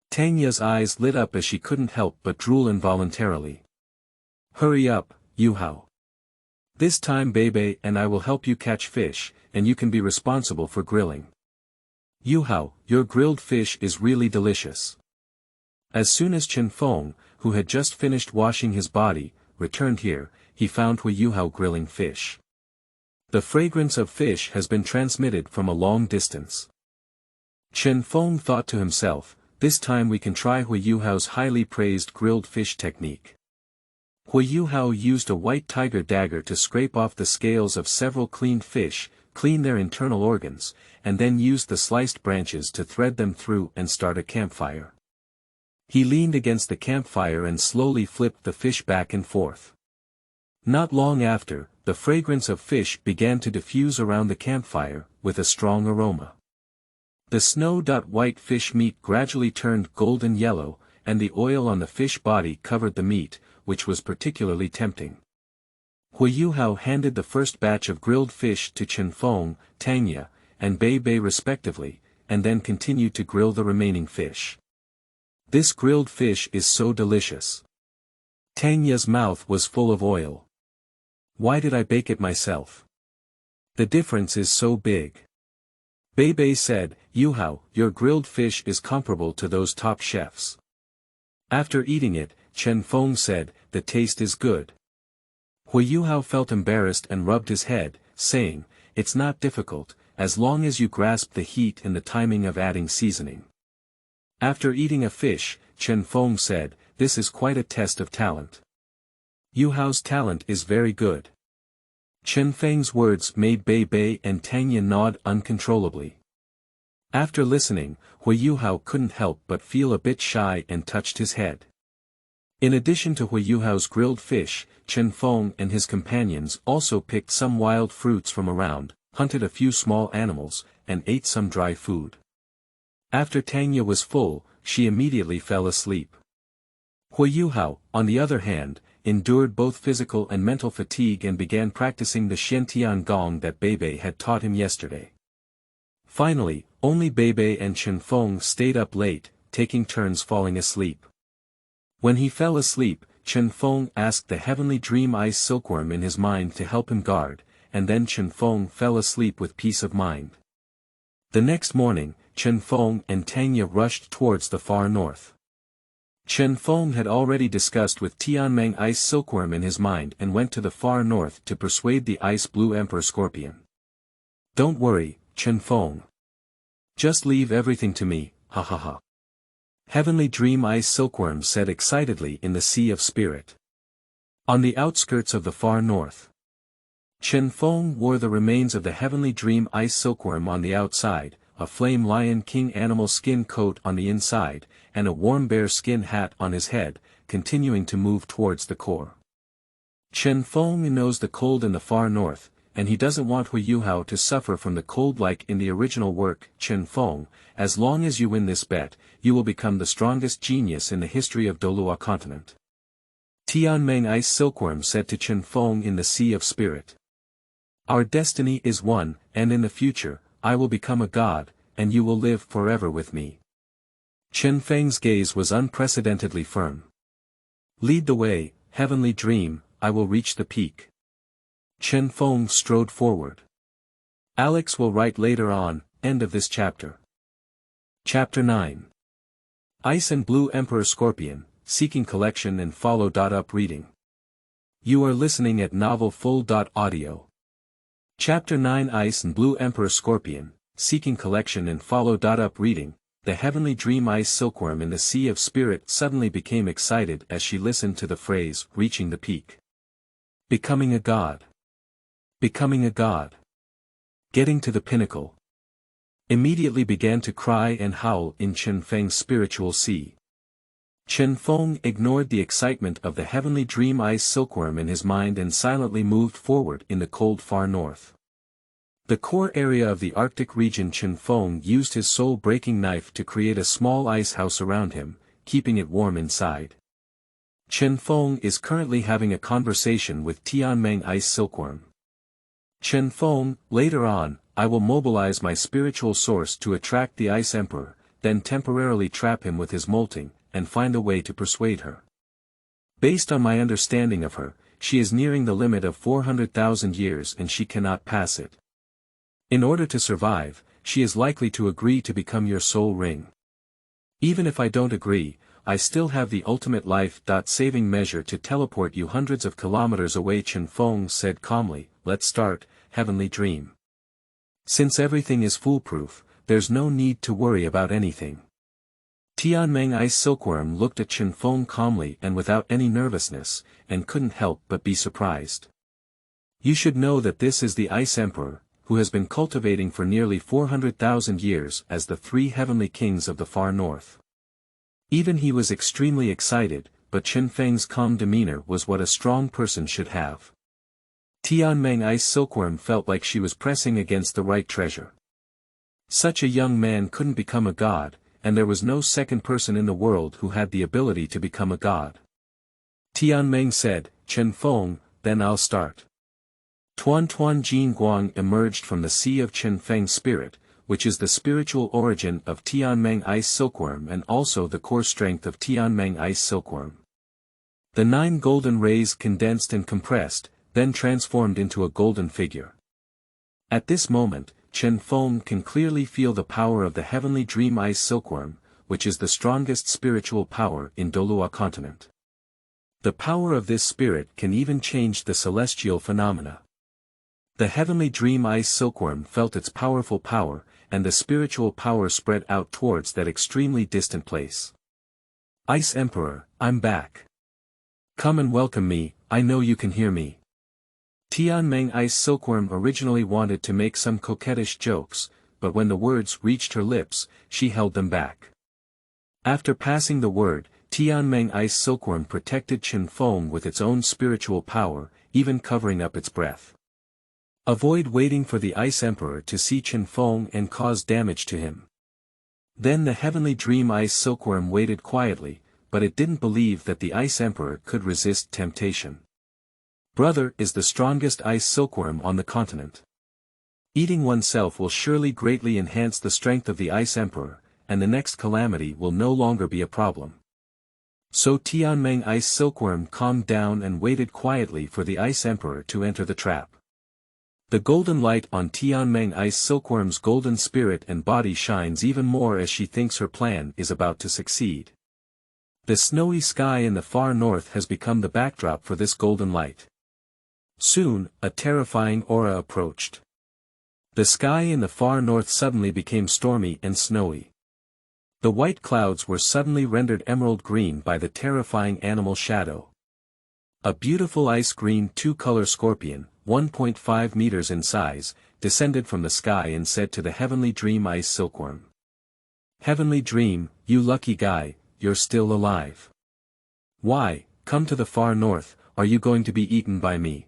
Tanya's eyes lit up as she couldn't help but drool involuntarily. "Hurry up, Yuhao. This time Beibei and I will help you catch fish, and you can be responsible for grilling. Yuhao, your grilled fish is really delicious." As soon as Chen Feng, who had just finished washing his body, returned here, he found Huiyuhao grilling fish. The fragrance of fish has been transmitted from a long distance. Chen Feng thought to himself, this time we can try Huiyuhao's highly praised grilled fish technique. Huiyuhao used a white tiger dagger to scrape off the scales of several cleaned fish, clean their internal organs, and then used the sliced branches to thread them through and start a campfire. He leaned against the campfire and slowly flipped the fish back and forth. Not long after, the fragrance of fish began to diffuse around the campfire, with a strong aroma. The snow-white fish meat gradually turned golden yellow, and the oil on the fish body covered the meat, which was particularly tempting. Huiyuhao handed the first batch of grilled fish to Chen Feng, Tanya, and Beibei respectively, and then continued to grill the remaining fish. "This grilled fish is so delicious." Tanya's mouth was full of oil. "Why did I bake it myself? The difference is so big." Beibei said, "Yuhao, your grilled fish is comparable to those top chefs." After eating it, Chen Feng said, "The taste is good." Huiyuhao felt embarrassed and rubbed his head, saying, "It's not difficult, as long as you grasp the heat and the timing of adding seasoning." After eating a fish, Chen Feng said, "This is quite a test of talent. Yuhao's talent is very good." Chen Feng's words made Beibei and Tanya nod uncontrollably. After listening, Huiyuhao couldn't help but feel a bit shy and touched his head. In addition to Huiyuhao's grilled fish, Chen Feng and his companions also picked some wild fruits from around, hunted a few small animals, and ate some dry food. After Tanya was full, she immediately fell asleep. Huiyuhao, on the other hand, endured both physical and mental fatigue and began practicing the Xiantian Gong that Beibei had taught him yesterday. Finally, only Beibei and Chen Feng stayed up late, taking turns falling asleep. When he fell asleep, Chen Feng asked the heavenly dream ice silkworm in his mind to help him guard, and then Chen Feng fell asleep with peace of mind. The next morning, Chen Feng and Tanya rushed towards the far north. Chen Feng had already discussed with Tianmeng Ice Silkworm in his mind and went to the far north to persuade the Ice Blue Emperor Scorpion. "Don't worry, Chen Feng. Just leave everything to me, ha ha ha." Heavenly Dream Ice Silkworm said excitedly in the Sea of Spirit. On the outskirts of the far north, Chen Feng wore the remains of the Heavenly Dream Ice Silkworm on the outside, a Flame Lion King animal skin coat on the inside, and a warm bear skin hat on his head, continuing to move towards the core. Chen Feng knows the cold in the far north, and he doesn't want Hu Yuhao to suffer from the cold like in the original work, Chen Feng. As long as you win this bet, you will become the strongest genius in the history of Douluo continent. Tianmeng Ice Silkworm said to Chen Feng in the Sea of Spirit. Our destiny is one, and in the future, I will become a god, and you will live forever with me. Chen Feng's gaze was unprecedentedly firm. Lead the way, heavenly dream, I will reach the peak. Chen Feng strode forward. Alex will write later on, end of this chapter. Chapter 9. Ice and Blue Emperor Scorpion, Seeking Collection and Follow. Up reading. You are listening at Novel Full.audio. Chapter 9 Ice and Blue Emperor Scorpion, Seeking Collection and Follow. Up reading. The heavenly dream Ice Silkworm in the Sea of Spirit suddenly became excited as she listened to the phrase, reaching the peak. Becoming a god. Becoming a god. Getting to the pinnacle. Immediately began to cry and howl in Chen Feng's spiritual sea. Chen Feng ignored the excitement of the heavenly dream Ice Silkworm in his mind and silently moved forward in the cold far north. The core area of the Arctic region. Chen Feng used his soul-breaking knife to create a small ice house around him, keeping it warm inside. Chen Feng is currently having a conversation with Tianmeng Ice Silkworm. Chen Feng, later on, I will mobilize my spiritual source to attract the Ice Emperor, then temporarily trap him with his molting, and find a way to persuade her. Based on my understanding of her, she is nearing the limit of 400,000 years and she cannot pass it. In order to survive, she is likely to agree to become your soul ring. Even if I don't agree, I still have the ultimate life-saving measure to teleport you hundreds of kilometers away. Chen Feng said calmly, let's start, heavenly dream. Since everything is foolproof, there's no need to worry about anything. Tianmeng Ice Silkworm looked at Chen Feng calmly and without any nervousness, and couldn't help but be surprised. You should know that this is the Ice Emperor, who has been cultivating for nearly 400,000 years as the three heavenly kings of the far north. Even he was extremely excited, but Chen Feng's calm demeanor was what a strong person should have. Tianmeng Ice Silkworm felt like she was pressing against the right treasure. Such a young man couldn't become a god, and there was no second person in the world who had the ability to become a god. Tianmeng said, Chen Feng, then I'll start. Tuan Jin Guang emerged from the sea of Chen Feng's spirit, which is the spiritual origin of Tianmeng Ice Silkworm and also the core strength of Tianmeng Ice Silkworm. The 9 golden rays condensed and compressed, then transformed into a golden figure. At this moment, Chen Feng can clearly feel the power of the heavenly dream Ice Silkworm, which is the strongest spiritual power in Douluo continent. The power of this spirit can even change the celestial phenomena. The heavenly dream Ice Silkworm felt its powerful power, and the spiritual power spread out towards that extremely distant place. Ice Emperor, I'm back. Come and welcome me, I know you can hear me. Tianmeng Ice Silkworm originally wanted to make some coquettish jokes, but when the words reached her lips, she held them back. After passing the word, Tianmeng Ice Silkworm protected Chen Feng with its own spiritual power, even covering up its breath. Avoid waiting for the Ice Emperor to see Chen Feng and cause damage to him. Then the heavenly dream Ice Silkworm waited quietly, but it didn't believe that the Ice Emperor could resist temptation. Brother is the strongest Ice Silkworm on the continent. Eating oneself will surely greatly enhance the strength of the Ice Emperor, and the next calamity will no longer be a problem. So Tianmeng Ice Silkworm calmed down and waited quietly for the Ice Emperor to enter the trap. The golden light on Tianmeng Ice Silkworm's golden spirit and body shines even more as she thinks her plan is about to succeed. The snowy sky in the far north has become the backdrop for this golden light. Soon, a terrifying aura approached. The sky in the far north suddenly became stormy and snowy. The white clouds were suddenly rendered emerald green by the terrifying animal shadow. A beautiful ice green 2-color scorpion, 1.5 meters in size, descended from the sky and said to the heavenly dream Ice Silkworm. Heavenly dream, you lucky guy, you're still alive. Why, come to the far north, are you going to be eaten by me?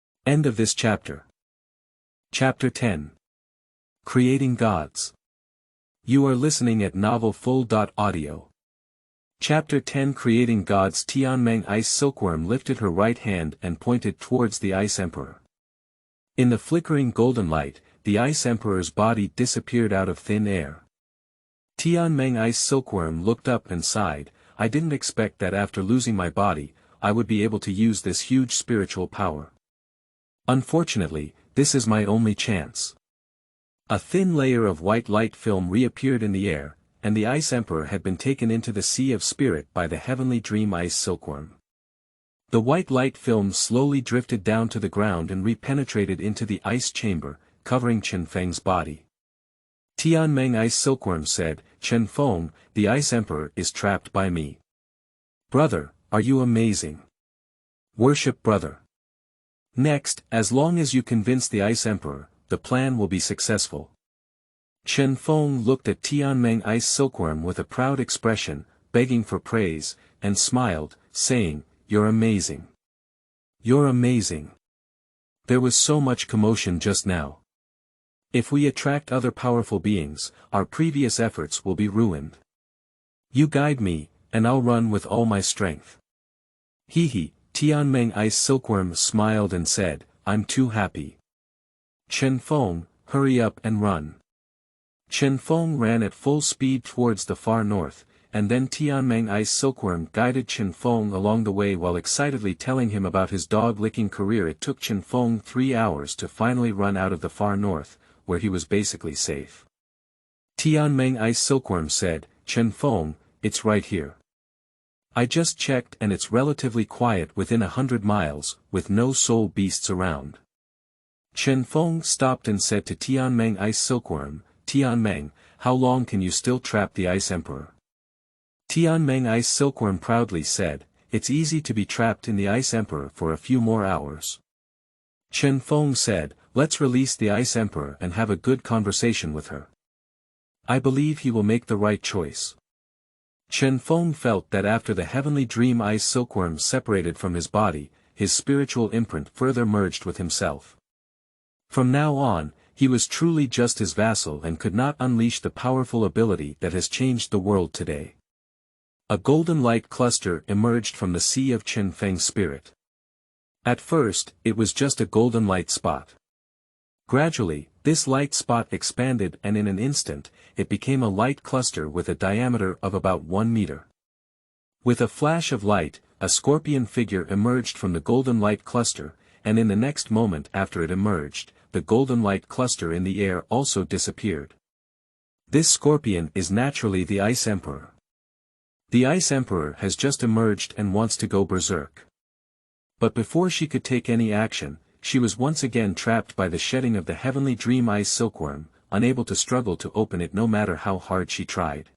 End of this chapter. Chapter 10. Creating Gods. You are listening at Novel Full.audio. Chapter 10 Creating Gods. Tianmeng Ice Silkworm lifted her right hand and pointed towards the Ice Emperor. In the flickering golden light, the Ice Emperor's body disappeared out of thin air. Tianmeng Ice Silkworm looked up and sighed. I didn't expect that after losing my body, I would be able to use this huge spiritual power. Unfortunately, this is my only chance. A thin layer of white light film reappeared in the air, and the Ice Emperor had been taken into the Sea of Spirit by the heavenly dream Ice Silkworm. The white light film slowly drifted down to the ground and re-penetrated into the ice chamber, covering Chen Feng's body. Tianmeng Ice Silkworm said, Chen Feng, the Ice Emperor is trapped by me. Brother, are you amazing? Worship brother. Next, as long as you convince the Ice Emperor, the plan will be successful. Chen Feng looked at Tianmeng Ice Silkworm with a proud expression, begging for praise, and smiled, saying, You're amazing. You're amazing. There was so much commotion just now. If we attract other powerful beings, our previous efforts will be ruined. You guide me, and I'll run with all my strength. Hee. Tianmeng Ice Silkworm smiled and said, I'm too happy. Chen Feng, hurry up and run. Chen Feng ran at full speed towards the far north, and then Tianmeng Ice Silkworm guided Chen Feng along the way while excitedly telling him about his dog-licking career. It took Chen Feng 3 hours to finally run out of the far north, where he was basically safe. Tianmeng Ice Silkworm said, Chen Feng, it's right here. I just checked and it's relatively quiet within 100 miles, with no soul beasts around. Chen Feng stopped and said to Tianmeng Ice Silkworm, Tianmeng, how long can you still trap the Ice Emperor? Tianmeng Ice Silkworm proudly said, it's easy to be trapped in the Ice Emperor for a few more hours. Chen Feng said, let's release the Ice Emperor and have a good conversation with her. I believe he will make the right choice. Chen Feng felt that after the heavenly dream Ice Silkworm separated from his body, his spiritual imprint further merged with himself. From now on, he was truly just his vassal and could not unleash the powerful ability that has changed the world today. A golden light cluster emerged from the sea of Chen Feng's spirit. At first, it was just a golden light spot. Gradually, this light spot expanded and in an instant, it became a light cluster with a diameter of about 1 meter. With a flash of light, a scorpion figure emerged from the golden light cluster, and in the next moment after it emerged, the golden light cluster in the air also disappeared. This scorpion is naturally the Ice Emperor. The Ice Emperor has just emerged and wants to go berserk. But before she could take any action, she was once again trapped by the shedding of the heavenly dream Ice Silkworm, unable to struggle to open it no matter how hard she tried.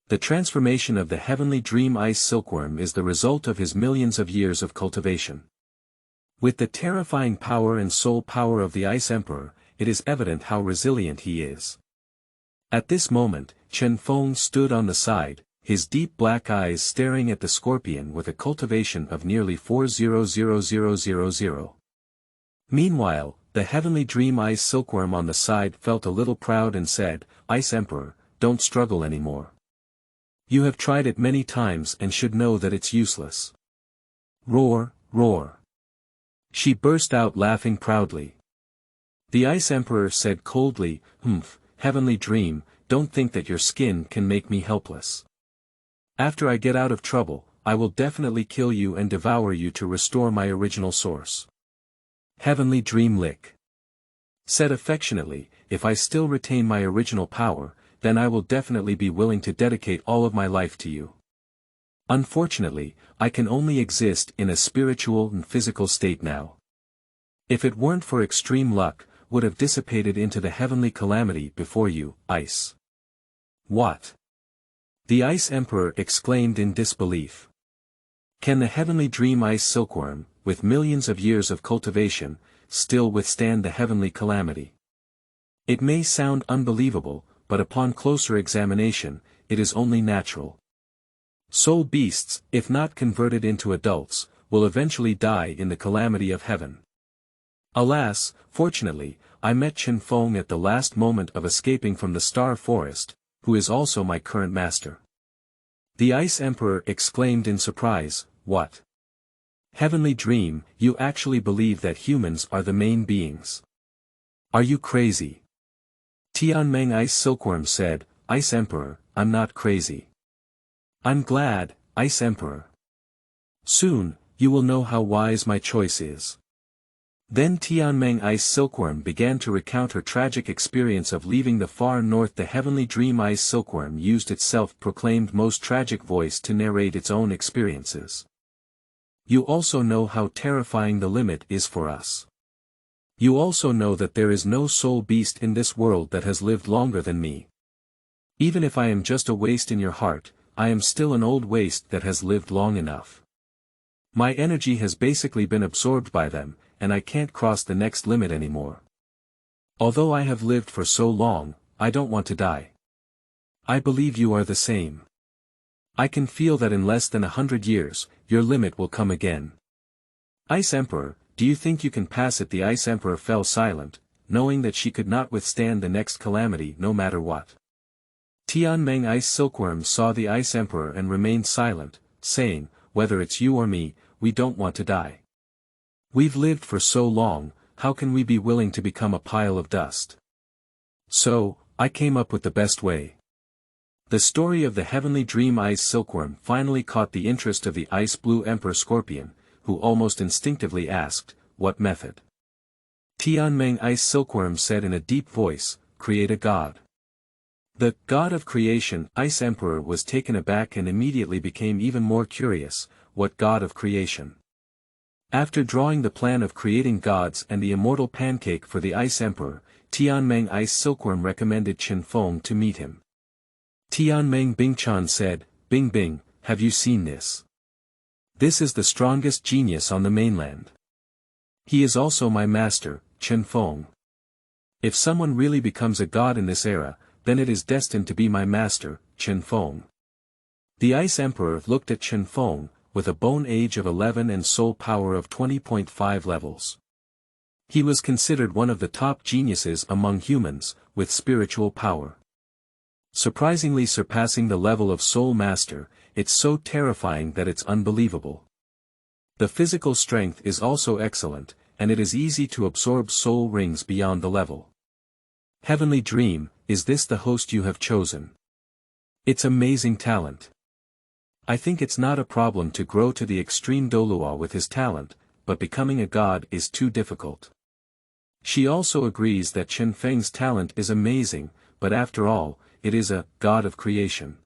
The transformation of the heavenly dream Ice Silkworm is the result of his millions of years of cultivation. With the terrifying power and soul power of the Ice Emperor, it is evident how resilient he is. At this moment, Chen Feng stood on the side, his deep black eyes staring at the scorpion with a cultivation of nearly 400,000. Meanwhile, the heavenly dream Ice Silkworm on the side felt a little proud and said, Ice Emperor, don't struggle anymore. You have tried it many times and should know that it's useless. Roar, roar. She burst out laughing proudly. The Ice Emperor said coldly, heavenly dream, don't think that your skin can make me helpless. After I get out of trouble, I will definitely kill you and devour you to restore my original source. Heavenly Dream Lick said affectionately, if I still retain my original power, then I will definitely be willing to dedicate all of my life to you. Unfortunately, I can only exist in a spiritual and physical state now. If it weren't for extreme luck, would have dissipated into the heavenly calamity before you, Ice. What? The Ice Emperor exclaimed in disbelief. Can the heavenly dream Ice Silkworm, with millions of years of cultivation, still withstand the heavenly calamity? It may sound unbelievable, but upon closer examination, it is only natural. Soul beasts, if not converted into adults, will eventually die in the calamity of heaven. Alas, fortunately, I met Chen Feng at the last moment of escaping from the Star Forest, who is also my current master. The Ice Emperor exclaimed in surprise, "What? Heavenly Dream, you actually believe that humans are the main beings? Are you crazy?" Tianmeng Ice Silkworm said, "Ice Emperor, I'm not crazy. I'm glad, Ice Emperor. Soon, you will know how wise my choice is." Then Tianmeng Ice Silkworm began to recount her tragic experience of leaving the far north. The Heavenly Dream Ice Silkworm used its self-proclaimed most tragic voice to narrate its own experiences. "You also know how terrifying the limit is for us. You also know that there is no soul beast in this world that has lived longer than me. Even if I am just a waste in your heart, I am still an old waste that has lived long enough. My energy has basically been absorbed by them, and I can't cross the next limit anymore. Although I have lived for so long, I don't want to die. I believe you are the same. I can feel that in less than 100 years, your limit will come again. Ice Emperor, do you think you can pass it?" The Ice Emperor fell silent, knowing that she could not withstand the next calamity no matter what. Tianmeng Ice Silkworm saw the Ice Emperor and remained silent, saying, "Whether it's you or me, we don't want to die. We've lived for so long, how can we be willing to become a pile of dust? So, I came up with the best way." The story of the Heavenly Dream Ice Silkworm finally caught the interest of the Ice Blue Emperor Scorpion, who almost instinctively asked, "What method?" Tianmeng Ice Silkworm said in a deep voice, "Create a god." The God of Creation Ice Emperor was taken aback and immediately became even more curious. What God of Creation? After drawing the plan of creating gods and the immortal pancake for the Ice Emperor, Tianmeng Ice Silkworm recommended Chen Feng to meet him. Tianmeng Bingchan said, "Bing Bing, have you seen this? This is the strongest genius on the mainland. He is also my master, Chen Feng. If someone really becomes a god in this era, then it is destined to be my master, Chen Feng." The Ice Emperor looked at Chen Feng, with a bone age of 11 and soul power of 20.5 levels. He was considered one of the top geniuses among humans, with spiritual power. Surprisingly surpassing the level of Soul Master, it's so terrifying that it's unbelievable. The physical strength is also excellent, and it is easy to absorb soul rings beyond the level. Heavenly Dream, is this the host you have chosen? It's amazing talent. I think it's not a problem to grow to the extreme Douluo with his talent, but becoming a god is too difficult. She also agrees that Chen Feng's talent is amazing, but after all, it is a god of creation.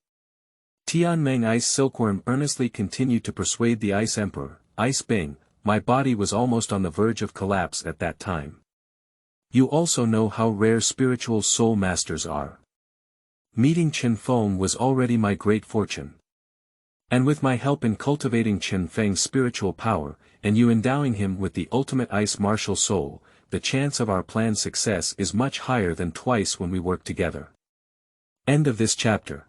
Tianmeng Ice Silkworm earnestly continued to persuade the Ice Emperor, "Ice Bing, my body was almost on the verge of collapse at that time. You also know how rare spiritual soul masters are. Meeting Chen Feng was already my great fortune. And with my help in cultivating Chen Feng's spiritual power, and you endowing him with the ultimate ice martial soul, the chance of our plan's success is much higher than twice when we work together." End of this chapter.